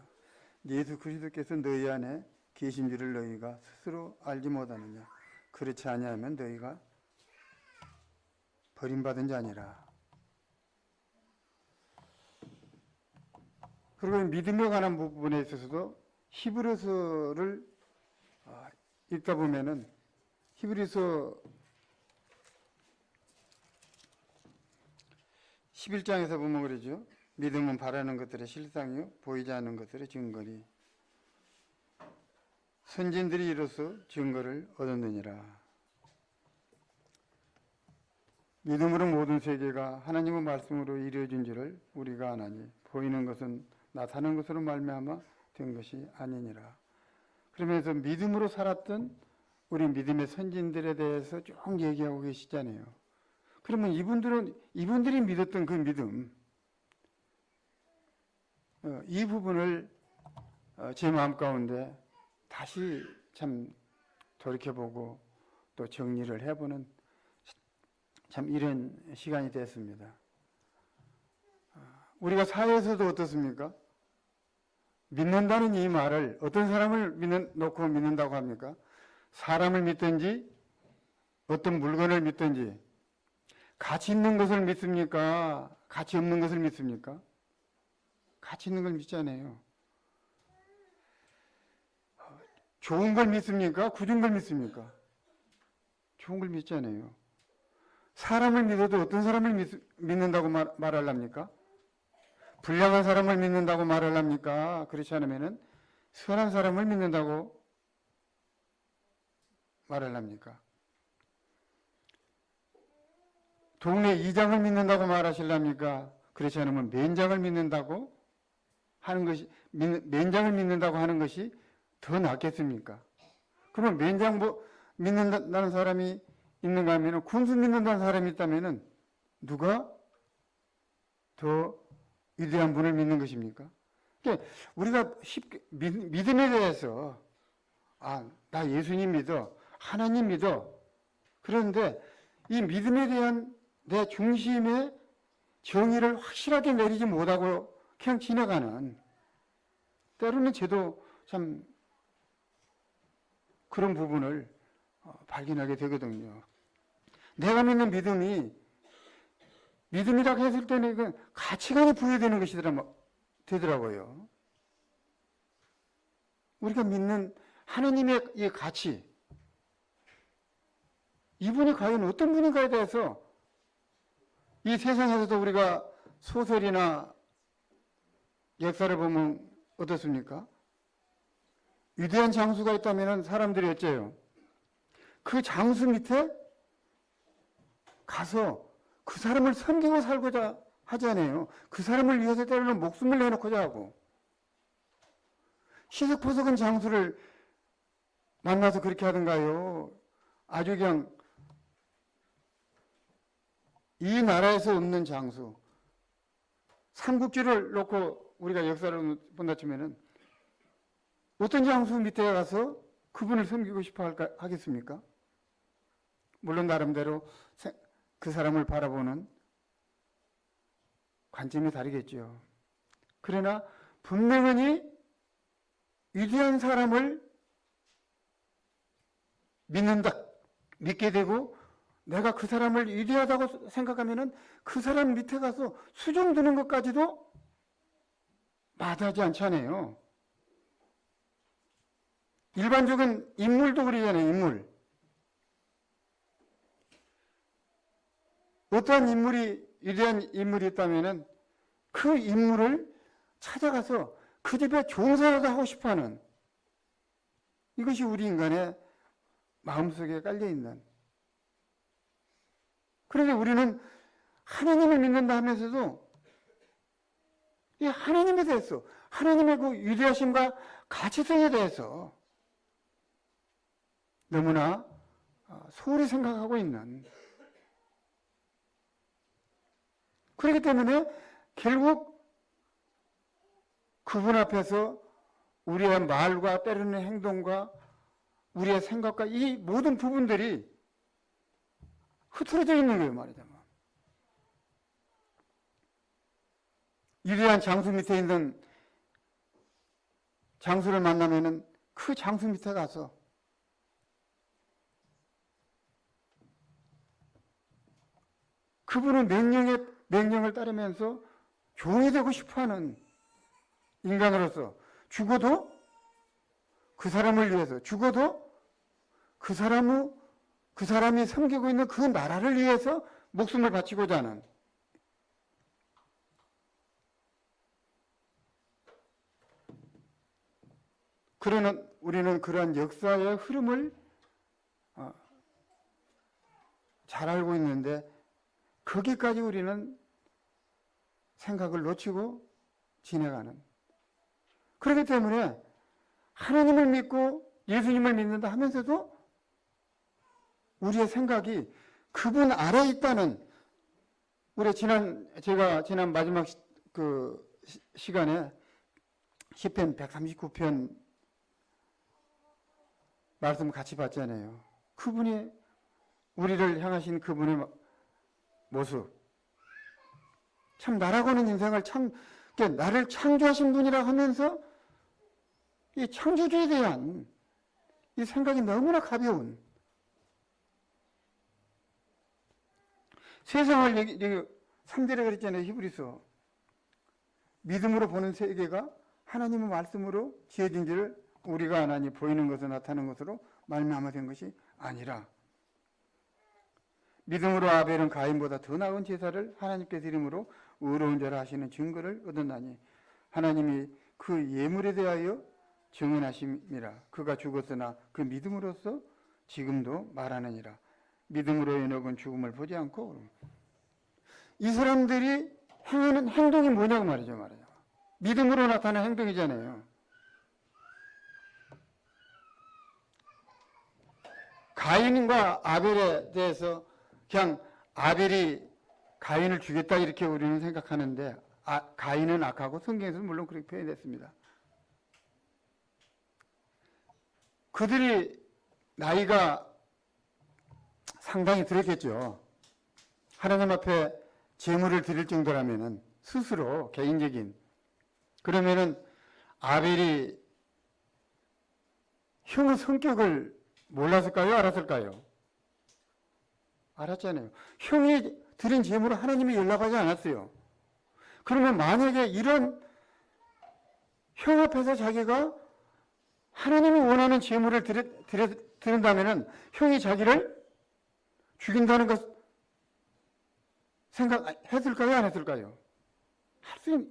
예수 그리스도께서 너희 안에 계신 줄을 너희가 스스로 알지 못하느냐? 그렇지 아니하면 너희가 버림받은 자니라. 그리고 믿음에 관한 부분에 있어서도 히브리서를 읽다 보면은 히브리서 11장에서 보면 그러죠. 믿음은 바라는 것들의 실상이요 보이지 않는 것들의 증거니 선진들이 이로써 증거를 얻었느니라. 믿음으로 모든 세계가 하나님의 말씀으로 이루어진 줄을 우리가 아나니 보이는 것은 나타나는 것으로 말미암아 된 것이 아니니라. 그러면서 믿음으로 살았던 우리 믿음의 선진들에 대해서 쭉 얘기하고 계시잖아요. 그러면 이분들이 믿었던 그 믿음, 이 부분을 제 마음 가운데 다시 참 돌이켜보고 또 정리를 해보는 참 이런 시간이 됐습니다. 우리가 사회에서도 어떻습니까? 믿는다는 이 말을 어떤 사람을 놓고 믿는다고 합니까? 사람을 믿든지 어떤 물건을 믿든지 가치 있는 것을 믿습니까? 가치 없는 것을 믿습니까? 가치 있는 걸 믿잖아요. 좋은 걸 믿습니까? 굳은 걸 믿습니까? 좋은 걸 믿잖아요. 사람을 믿어도 어떤 사람을 믿는다고 말하랍니까? 불량한 사람을 믿는다고 말하랍니까? 그렇지 않으면은 선한 사람을 믿는다고 말하랍니까? 동네 이장을 믿는다고 말하실랍니까? 그렇지 않으면 맨장을 믿는다고 하는 것이 맨장을 믿는다고 하는 것이 더 낫겠습니까? 그러면 맨장 믿는다는 사람이 있는가 하면 군수 믿는다는 사람이 있다면 누가 더 위대한 분을 믿는 것입니까? 그러니까 우리가 쉽게 믿음에 대해서 나 예수님 믿어, 하나님 믿어. 그런데 이 믿음에 대한 내 중심의 정의를 확실하게 내리지 못하고 그냥 지나가는, 때로는 저도 참 그런 부분을 발견하게 되거든요. 내가 믿는 믿음이라고 했을 때는 이건 가치관이 부여되는 것이 되더라고요. 우리가 믿는 하나님의 이 가치, 이분이 과연 어떤 분인가에 대해서 이 세상에서도 우리가 소설이나 역사를 보면 어떻습니까? 위대한 장수가 있다면 사람들이 어째요? 그 장수 밑에 가서 그 사람을 섬기고 살고자 하지 않아요. 그 사람을 위해서 때로는 목숨을 내놓고자 하고, 시석포석은 장수를 만나서 그렇게 하던가요? 아주 그냥 이 나라에서 없는 장수, 삼국지를 놓고 우리가 역사를 본다 치면은 어떤 장수 밑에 가서 그분을 섬기고 싶어 하겠습니까? 물론 나름대로 그 사람을 바라보는 관점이 다르겠죠. 그러나 분명히 위대한 사람을 믿게 되고 내가 그 사람을 위대하다고 생각하면은 그 사람 밑에 가서 수종 두는 것까지도 마다하지 않잖아요. 일반적인 인물도 그러잖아요. 인물. 어떠한 위대한 인물이 있다면은 그 인물을 찾아가서 그 집에 종사라도 하고 싶어 하는, 이것이 우리 인간의 마음속에 깔려있는. 그런데 우리는 하나님을 믿는다 하면서도 이 하나님에 대해서, 하나님의 그 위대하심과 가치성에 대해서 너무나 소홀히 생각하고 있는, 그렇기 때문에 결국 그분 앞에서 우리의 말과 때로는 행동과 우리의 생각과 이 모든 부분들이 흐트러져 있는 거예요, 말이자면. 위대한 장수 밑에 있는 장수를 만나면은 그 장수 밑에 가서 그분의 명령을 따르면서 종이 되고 싶어하는 인간으로서, 죽어도 그 사람을 위해서, 죽어도 그 사람이 섬기고 있는 그 나라를 위해서 목숨을 바치고자 하는, 우리는 그러한 역사의 흐름을 잘 알고 있는데 거기까지 우리는 생각을 놓치고 지나가는. 그렇기 때문에 하나님을 믿고 예수님을 믿는다 하면서도 우리의 생각이 그분 아래에 있다는, 제가 지난 마지막 시간에 시편 139편 말씀 같이 봤잖아요. 그분이 우리를 향하신 그분의 모습, 참 나라고 하는 인생을 그러니까 나를 창조하신 분이라 하면서 이 창조주에 대한 이 생각이 너무나 가벼운, 세상을 3절에 그랬잖아요. 히브리서. 믿음으로 보는 세계가 하나님의 말씀으로 지어진지를 우리가 아나니 보이는 것으로 나타나는 것으로 말미암아 된 것이 아니라, 믿음으로 아벨은 가인보다 더 나은 제사를 하나님께 드림으로 의로운 자라 하시는 증거를 얻었나니 하나님이 그 예물에 대하여 정언하심이라. 그가 죽었으나 그 믿음으로써 지금도 말하느니라. 믿음으로 에녹은 죽음을 보지 않고. 이 사람들이 행하는 행동이 뭐냐고 말이죠. 믿음으로 나타난 행동이잖아요. 가인과 아벨에 대해서 그냥 아벨이 가인을 죽였다 이렇게 우리는 생각하는데 가인은 악하고 성경에서는 물론 그렇게 표현했습니다. 그들이 나이가 상당히 들었겠죠. 하나님 앞에 제물을 드릴 정도라면은 스스로 개인적인 그러면은 아벨이 형의 성격을 몰랐을까요? 알았을까요? 알았잖아요. 형이 드린 제물을 하나님이 연락하지 않았어요. 그러면 만약에 이런 형 앞에서 자기가 하나님이 원하는 제물을 드린다면은 형이 자기를 죽인다는 것 생각했을까요? 안 했을까요? 할 수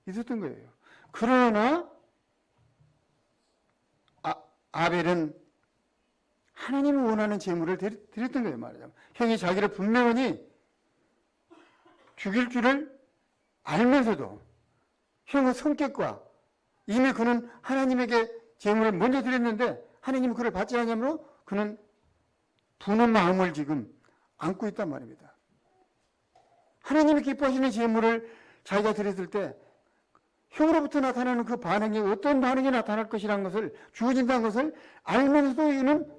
있었던 거예요. 그러나 아벨은 하나님이 원하는 제물을 드렸던 거예요. 말하자면 형이 자기를 분명히 죽일 줄을 알면서도 형의 성격과 이미 그는 하나님에게 제물을 먼저 드렸는데 하나님은 그를 받지 않으므로 그는 부는 마음을 지금 안고 있단 말입니다. 하나님이 기뻐하시는 제물을 자기가 드렸을 때 형으로부터 나타나는 그 반응이 어떤 반응이 나타날 것이라는 것을 주어진다는 것을 알면서도 이는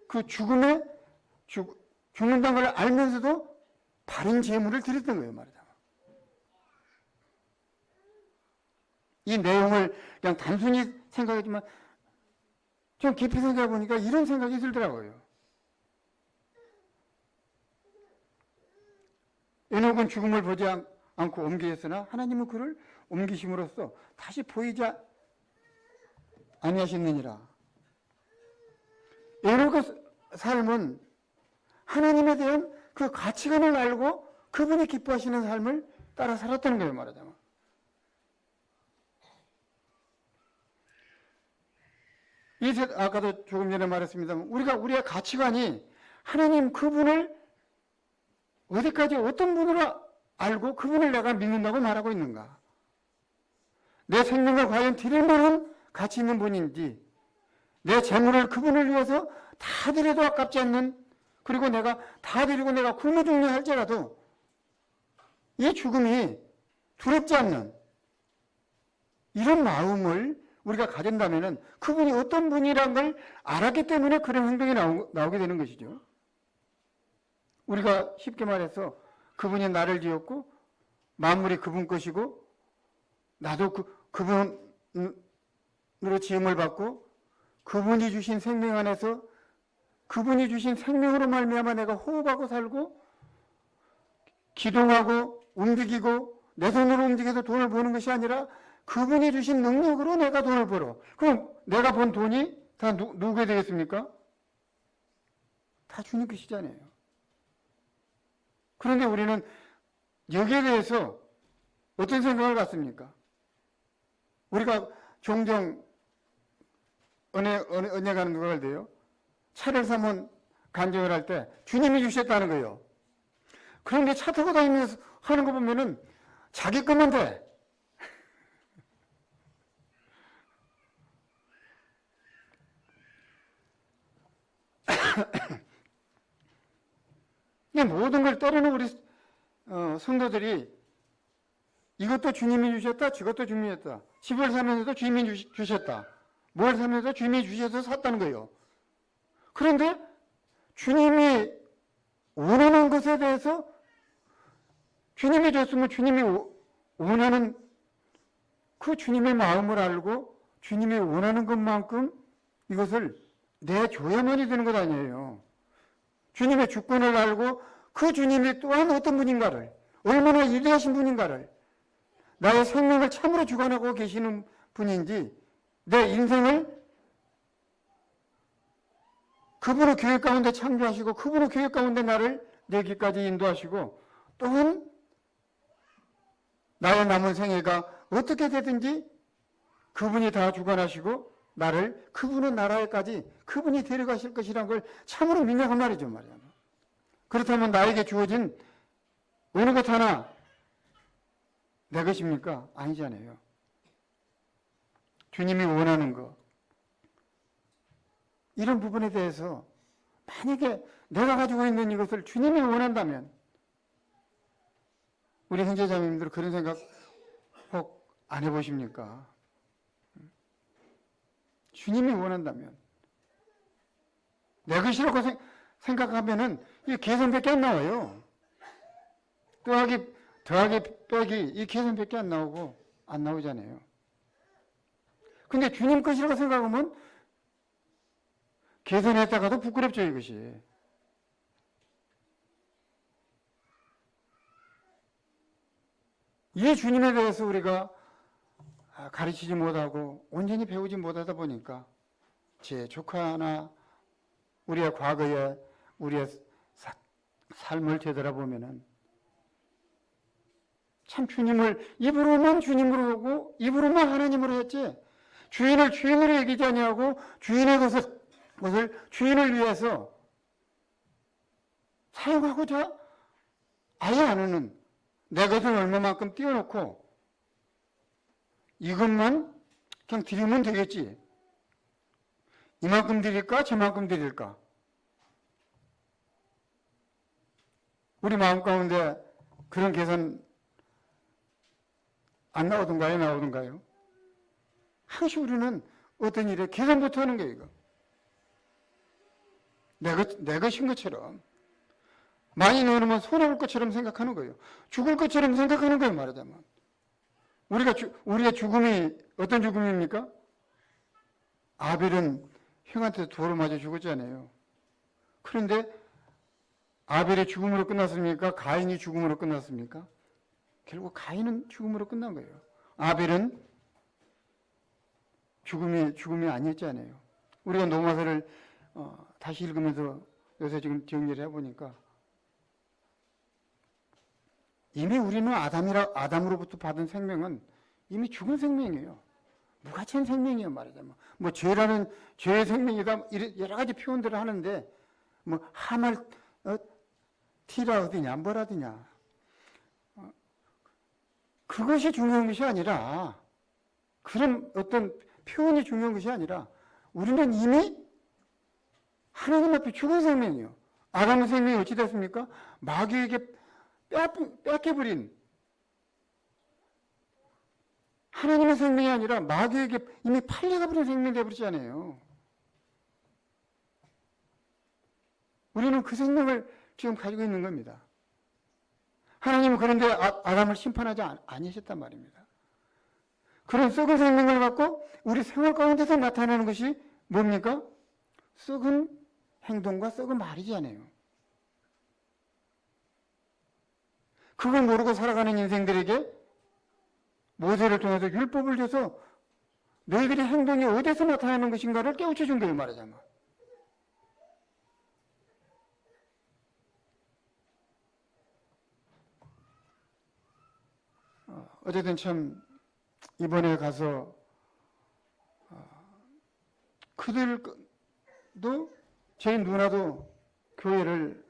그 죽는다는 걸 알면서도 바른 제물을 드렸던 거예요. 말하자면 이 내용을 그냥 단순히 생각했지만 좀 깊이 생각해 보니까 이런 생각이 들더라고요. 에녹은 죽음을 보지 않고 옮기셨으나 하나님은 그를 옮기심으로써 다시 보이지 아니하셨느니라. 에녹의 삶은 하나님에 대한 그 가치관을 알고 그분이 기뻐하시는 삶을 따라 살았다는 거예요. 말하자면 아까도 조금 전에 말했습니다만 우리의 가치관이 하나님 그분을 어디까지 어떤 분으로 알고 그분을 내가 믿는다고 말하고 있는가? 내 생명을 과연 드릴 만한 가치 있는 분인지 내 재물을 그분을 위해서 다 드려도 아깝지 않는 그리고 내가 다 드리고 내가 굶어 죽냐 할지라도 이 죽음이 두렵지 않는 이런 마음을 우리가 가진다면 그분이 어떤 분이란 걸 알았기 때문에 그런 행동이 나오게 되는 것이죠. 우리가 쉽게 말해서 그분이 나를 지었고 만물이 그분 것이고 나도 그분으로 지음을 받고 그분이 주신 생명 안에서 그분이 주신 생명으로 말미암아 내가 호흡하고 살고 기동하고 움직이고 내 손으로 움직여서 돈을 버는 것이 아니라 그분이 주신 능력으로 내가 돈을 벌어. 그럼 내가 번 돈이 다 누구게 되겠습니까? 다 주님 것이잖아요. 그런데 우리는 여기에 대해서 어떤 생각을 갖습니까? 우리가 종종 은혜 가는 누가 돼요? 차를 사면 간증을 할 때 주님이 주셨다는 거예요. 그런데 차 타고 다니면서 하는 거 보면은 자기 것만 돼. 모든 걸 때리는 우리 성도들이 이것도 주님이 주셨다, 저것도 주님이 주셨다. 집을 사면서도 주님이 주셨다. 뭘 사면서도 주님이 주셔서 샀다는 거예요. 그런데 주님이 원하는 것에 대해서 주님이 줬으면 주님이 원하는 그 주님의 마음을 알고 주님이 원하는 것만큼 이것을 내줘야만이 되는 것 아니에요. 주님의 주권을 알고 그 주님이 또한 어떤 분인가를 얼마나 위대하신 분인가를 나의 생명을 참으로 주관하고 계시는 분인지 내 인생을 그분의 계획 가운데 창조하시고 그분의 계획 가운데 나를 내 길까지 인도하시고 또한 나의 남은 생애가 어떻게 되든지 그분이 다 주관하시고 나를 그분의 나라에까지 그분이 데려가실 것이라는 걸 참으로 믿냐고 말이죠. 말이야. 그렇다면 나에게 주어진 어느 것 하나 내 것입니까? 아니잖아요. 주님이 원하는 거. 이런 부분에 대해서 만약에 내가 가지고 있는 이것을 주님이 원한다면 우리 형제자매님들 그런 생각 혹 안 해보십니까? 주님이 원한다면 내 것이라고 생각하면은 이 계산밖에 안 나와요. 더하기 빼기 이 계산밖에 안 나오잖아요. 근데 주님 것이라고 생각하면 계산했다가도 부끄럽죠, 이것이. 이 주님에 대해서 우리가 가르치지 못하고 온전히 배우지 못하다 보니까 제 조카나 우리의 과거에 우리의 삶을 되돌아보면은 참 주님을 입으로만 주님으로 하고 입으로만 하나님으로 했지 주인을 주인으로 여기지 아니하고 주인의 것을 주인을 위해서 사용하고자 아예 안 하는 내 것을 얼마만큼 띄워놓고 이것만 그냥 드리면 되겠지. 이만큼 드릴까 저만큼 드릴까. 우리 마음 가운데 그런 계산 안 나오던가요? 나오던가요? 항상 우리는 어떤 일에 계산부터 하는 거예요. 이거. 내 것인 것처럼 많이 넣어놓으면 손해볼 것처럼 생각하는 거예요. 죽을 것처럼 생각하는 거예요. 말하자면 우리의 죽음이 어떤 죽음입니까? 아벨은 형한테 돌을 맞아 죽었잖아요. 그런데 아벨의 죽음으로 끝났습니까? 가인이 죽음으로 끝났습니까? 결국 가인은 죽음으로 끝난 거예요. 아벨은 죽음이 아니었잖아요. 우리가 로마서를 다시 읽으면서 요새 지금 정리를 해보니까 이미 우리는 아담으로부터 받은 생명은 이미 죽은 생명이에요. 무가치한 생명이에요, 말하자면. 뭐 죄라는 죄의 생명이다 여러 가지 표현들을 하는데 뭐 하말 티라 어디냐 뭐라더냐 그것이 중요한 것이 아니라 그런 어떤 표현이 중요한 것이 아니라 우리는 이미 하나님 앞에 죽은 생명이에요. 아담의 생명이 어찌 됐습니까? 마귀에게 뺏겨버린 하나님의 생명이 아니라 마귀에게 이미 팔려가 버린 생명이 되어버리잖아요. 우리는 그 생명을 지금 가지고 있는 겁니다. 하나님은 그런데 아담을 심판하지 아니셨단 말입니다. 그런 썩은 생명을 갖고 우리 생활 가운데서 나타나는 것이 뭡니까? 썩은 행동과 썩은 말이잖아요. 그걸 모르고 살아가는 인생들에게 모세를 통해서 율법을 줘서 너희들의 행동이 어디서 나타나는 것인가를 깨우쳐 준 거예요, 말하자면. 어쨌든 참 이번에 가서 그들도 저희 누나도 교회를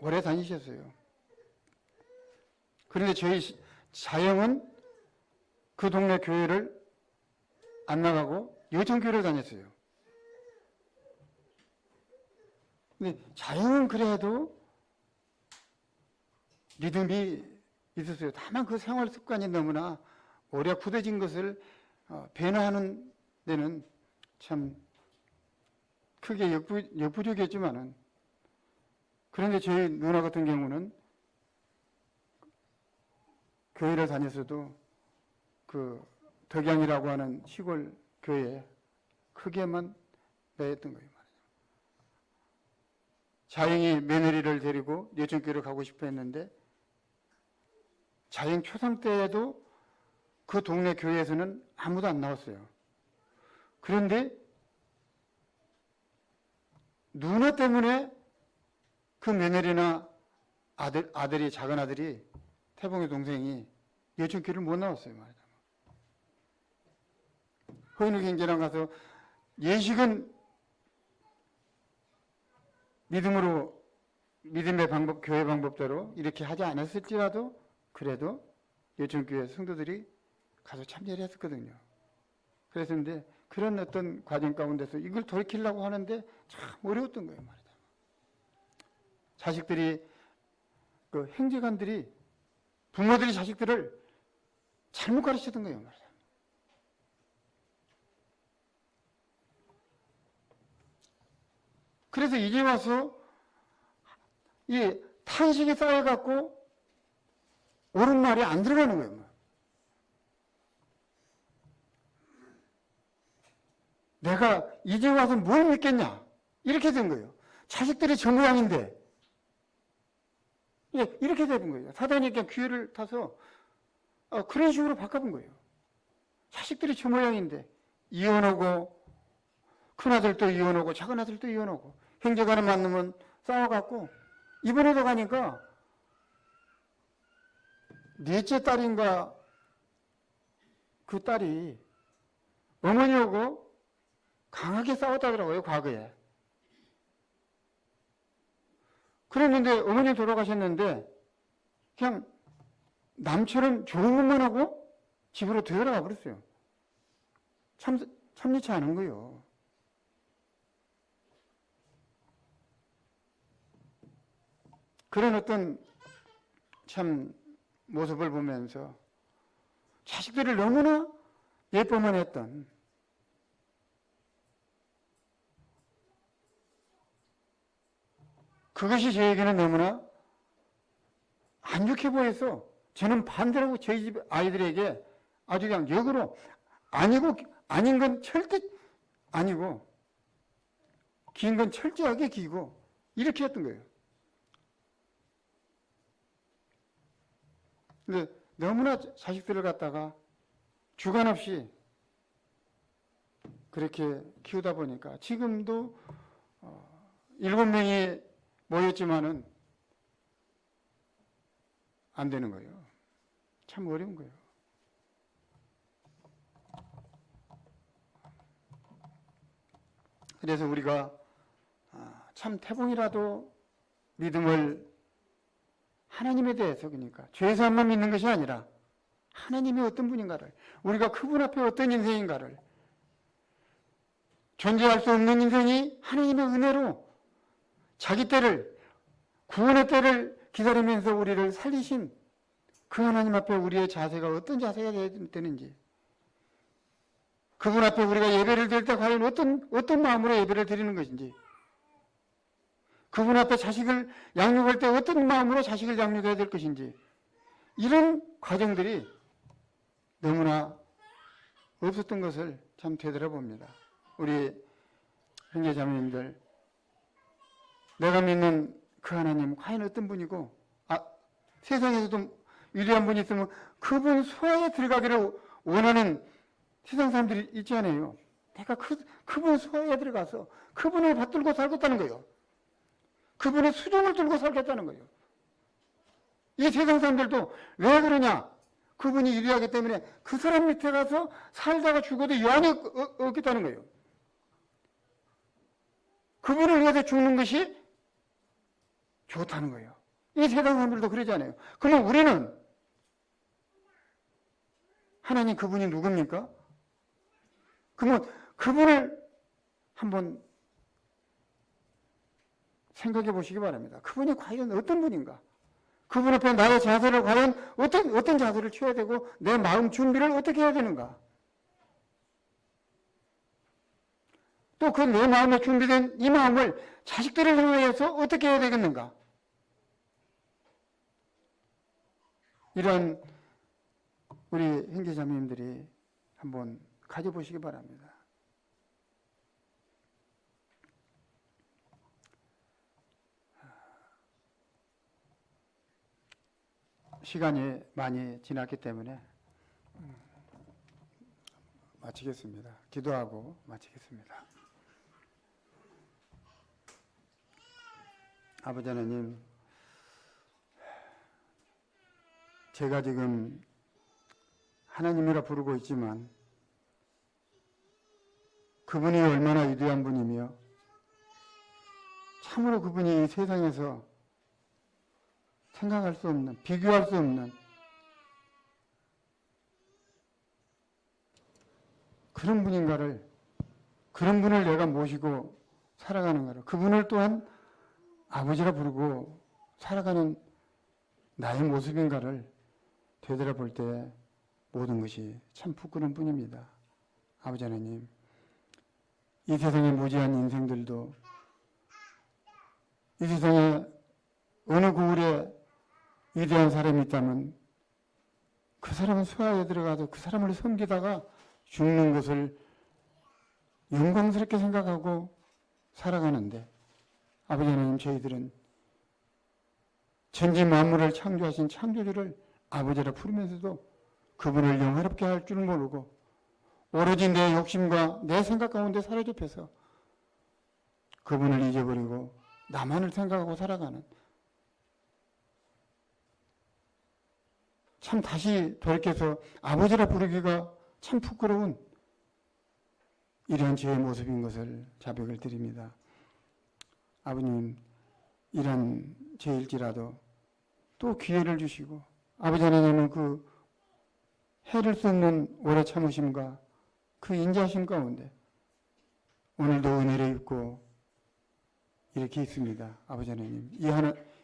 오래 다니셨어요. 그런데 저희 자영은 그 동네 교회를 안 나가고 여정교회를 다녔어요. 근데 자영은 그래도 믿음이 있었어요. 다만 그 생활 습관이 너무나 오래 굳어진 것을 변화하는 데는 참 크게 역부족이었지만은 그런데 저희 누나 같은 경우는 교회를 다녔어도 그 덕양이라고 하는 시골 교회에 크게만 매였던 거예요. 자영이 며느리를 데리고 여정교회를 가고 싶어 했는데 자영 초상 때에도 그 동네 교회에서는 아무도 안 나왔어요. 그런데 누나 때문에 그 며느리나 아들이 작은 아들이 태봉의 동생이 여정교회를 못 나왔어요. 말하자면. 헌우경제랑 가서 예식은 믿음의 방법, 교회 방법대로 이렇게 하지 않았을지라도 그래도 요청교회 성도들이 가서 참여를 했었거든요. 그랬는데 그런 어떤 과정 가운데서 이걸 돌이키려고 하는데 참 어려웠던 거예요. 말이죠. 자식들이, 그 형제간들이, 부모들이 자식들을 잘못 가르쳤던 거예요. 말이죠. 그래서 이제 와서 이 탄식이 쌓여갖고 옳은 말이 안 들어가는 거예요. 내가 이제 와서 뭘 믿겠냐? 이렇게 된 거예요. 자식들이 저 모양인데. 이렇게 되는 거예요. 사단이 그냥 기회를 타서 그런 식으로 바꿔본 거예요. 자식들이 저 모양인데 이혼하고, 큰아들도 이혼하고 작은아들도 이혼하고, 형제간에 만나면 싸워갖고, 이번에도 가니까 넷째 딸인가 그 딸이 어머니하고 강하게 싸웠다더라고요, 과거에. 그랬는데 어머니 돌아가셨는데 그냥 남처럼 좋은 것만 하고 집으로 되돌아가 버렸어요. 참여치 않은 거예요. 그런 어떤 참 모습을 보면서 자식들을 너무나 예뻐만 했던, 그것이 저에게는 너무나 안 좋게 보여서 저는 반대로 저희 집 아이들에게 아주 그냥 역으로 아닌 건 절대 아니고, 긴 건 철저하게 기고, 이렇게 했던 거예요. 근데 너무나 자식들을 갖다가 주관 없이 그렇게 키우다 보니까 지금도 7명이 모였지만은 안 되는 거예요. 참 어려운 거예요. 그래서 우리가 참 태봉이라도 믿음을, 하나님에 대해서, 그러니까 죄사함만 믿는 것이 아니라 하나님이 어떤 분인가를, 우리가 그분 앞에 어떤 인생인가를, 존재할 수 없는 인생이 하나님의 은혜로 자기 때를, 구원의 때를 기다리면서 우리를 살리신 그 하나님 앞에 우리의 자세가 어떤 자세가 되는지, 그분 앞에 우리가 예배를 드릴 때 과연 어떤 마음으로 예배를 드리는 것인지, 그분 앞에 자식을 양육할 때 어떤 마음으로 자식을 양육해야 될 것인지, 이런 과정들이 너무나 없었던 것을 참 되돌아봅니다. 우리 형제자매님들, 내가 믿는 그 하나님 과연 어떤 분이고, 세상에서도 위대한 분이 있으면 그분 소화에 들어가기를 원하는 세상 사람들이 있지 않아요. 내가 그분 소화에 들어가서 그분을 받들고 살겠다는 거예요. 그분의 수종을 들고 살겠다는 거예요. 이 세상 사람들도 왜 그러냐? 그분이 위대하기 때문에 그 사람 밑에 가서 살다가 죽어도 유한이 없겠다는 거예요. 그분을 위해서 죽는 것이 좋다는 거예요. 이 세상 사람들도 그러지 않아요. 그러면 우리는 하나님 그분이 누굽니까? 그러면 그분을 한번 생각해 보시기 바랍니다. 그분이 과연 어떤 분인가? 그분 앞에 나의 자세를 과연 어떤 자세를 취해야 되고, 내 마음 준비를 어떻게 해야 되는가? 또 그 내 마음에 준비된 이 마음을 자식들을 향하여서 어떻게 해야 되겠는가? 이런 우리 형제자매님들이 한번 가져보시기 바랍니다. 시간이 많이 지났기 때문에 마치겠습니다. 기도하고 마치겠습니다. 아버지 하나님, 제가 지금 하나님이라 부르고 있지만 그분이 얼마나 위대한 분이며 참으로 그분이 이 세상에서 생각할 수 없는, 비교할 수 없는 그런 분인가를, 그런 분을 내가 모시고 살아가는가를, 그분을 또한 아버지라 부르고 살아가는 나의 모습인가를 되돌아볼 때 모든 것이 참 부끄러운 뿐입니다. 아버지 하나님, 이 세상에 무지한 인생들도 이 세상에 어느 고을에 위대한 사람이 있다면 그 사람은 수하에 들어가서 그 사람을 섬기다가 죽는 것을 영광스럽게 생각하고 살아가는데, 아버지 하나님, 저희들은 천지 만물을 창조하신 창조주를 아버지라 부르면서도 그분을 영화롭게 할 줄은 모르고 오로지 내 욕심과 내 생각 가운데 사로잡혀서 그분을 잊어버리고 나만을 생각하고 살아가는, 참 다시 돌이켜서 아버지라 부르기가 참 부끄러운 이러한 저의 모습인 것을 자백을 드립니다. 아버님, 이런 죄일지라도 또 기회를 주시고, 아버지 하나님은 그 해를 수 없는 오래 참으심과 그 인자하심 가운데 오늘도 은혜를 입고 이렇게 있습니다. 아버지 하나님,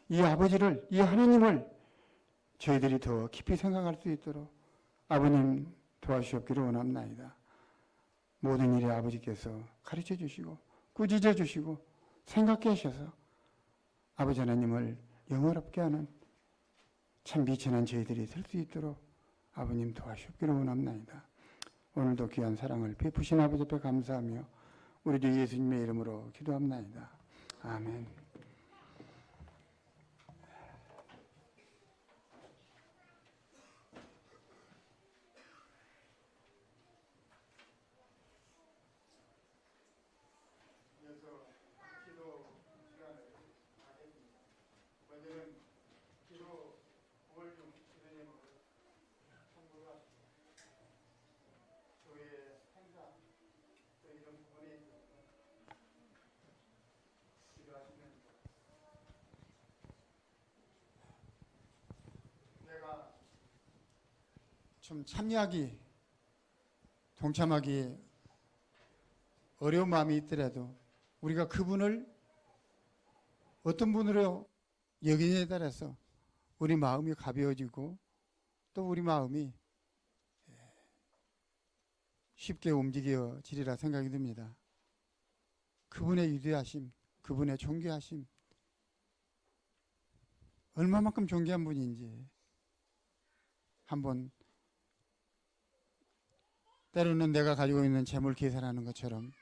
이 아버지를, 이 하나님을 저희들이 더 깊이 생각할 수 있도록 아버님 도와주시옵기를 원합나이다. 모든 일에 아버지께서 가르쳐 주시고 꾸짖어 주시고 생각해 하셔서 아버지 하나님을 영화롭게 하는 참 미천한 저희들이 될 수 있도록 아버님 도와주시옵기를 원합나이다. 오늘도 귀한 사랑을 베푸신 아버지 앞에 감사하며 우리 주 예수님의 이름으로 기도합나이다. 아멘. 좀 참여하기, 동참하기 어려운 마음이 있더라도 우리가 그분을 어떤 분으로 여기냐에 따라서 우리 마음이 가벼워지고 또 우리 마음이 쉽게 움직여지리라 생각이 듭니다. 그분의 위대하심, 그분의 존귀하심, 얼마만큼 존귀한 분인지 한번, 때로는 내가 가지고 있는 재물 계산하는 것처럼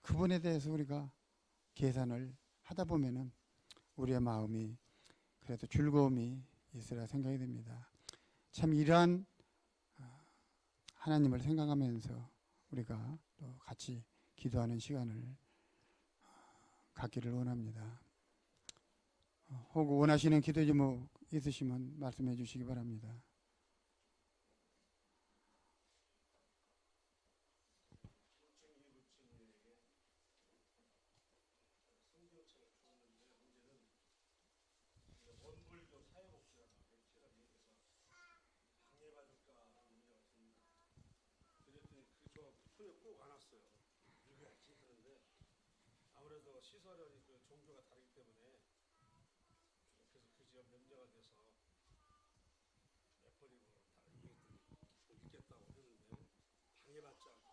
그분에 대해서 우리가 계산을 하다 보면은 우리의 마음이 그래도 즐거움이 있으라 생각이 됩니다. 참 이러한 하나님을 생각하면서 우리가 또 같이 기도하는 시간을 갖기를 원합니다. 혹 원하시는 기도 제목 있으시면 말씀해 주시기 바랍니다. 아무래도 시설이 그 종교가 다르기 때문에 그래서 그 지역 면제가 돼서 애플이고 다 읽겠다고 했는데 방해받지 않고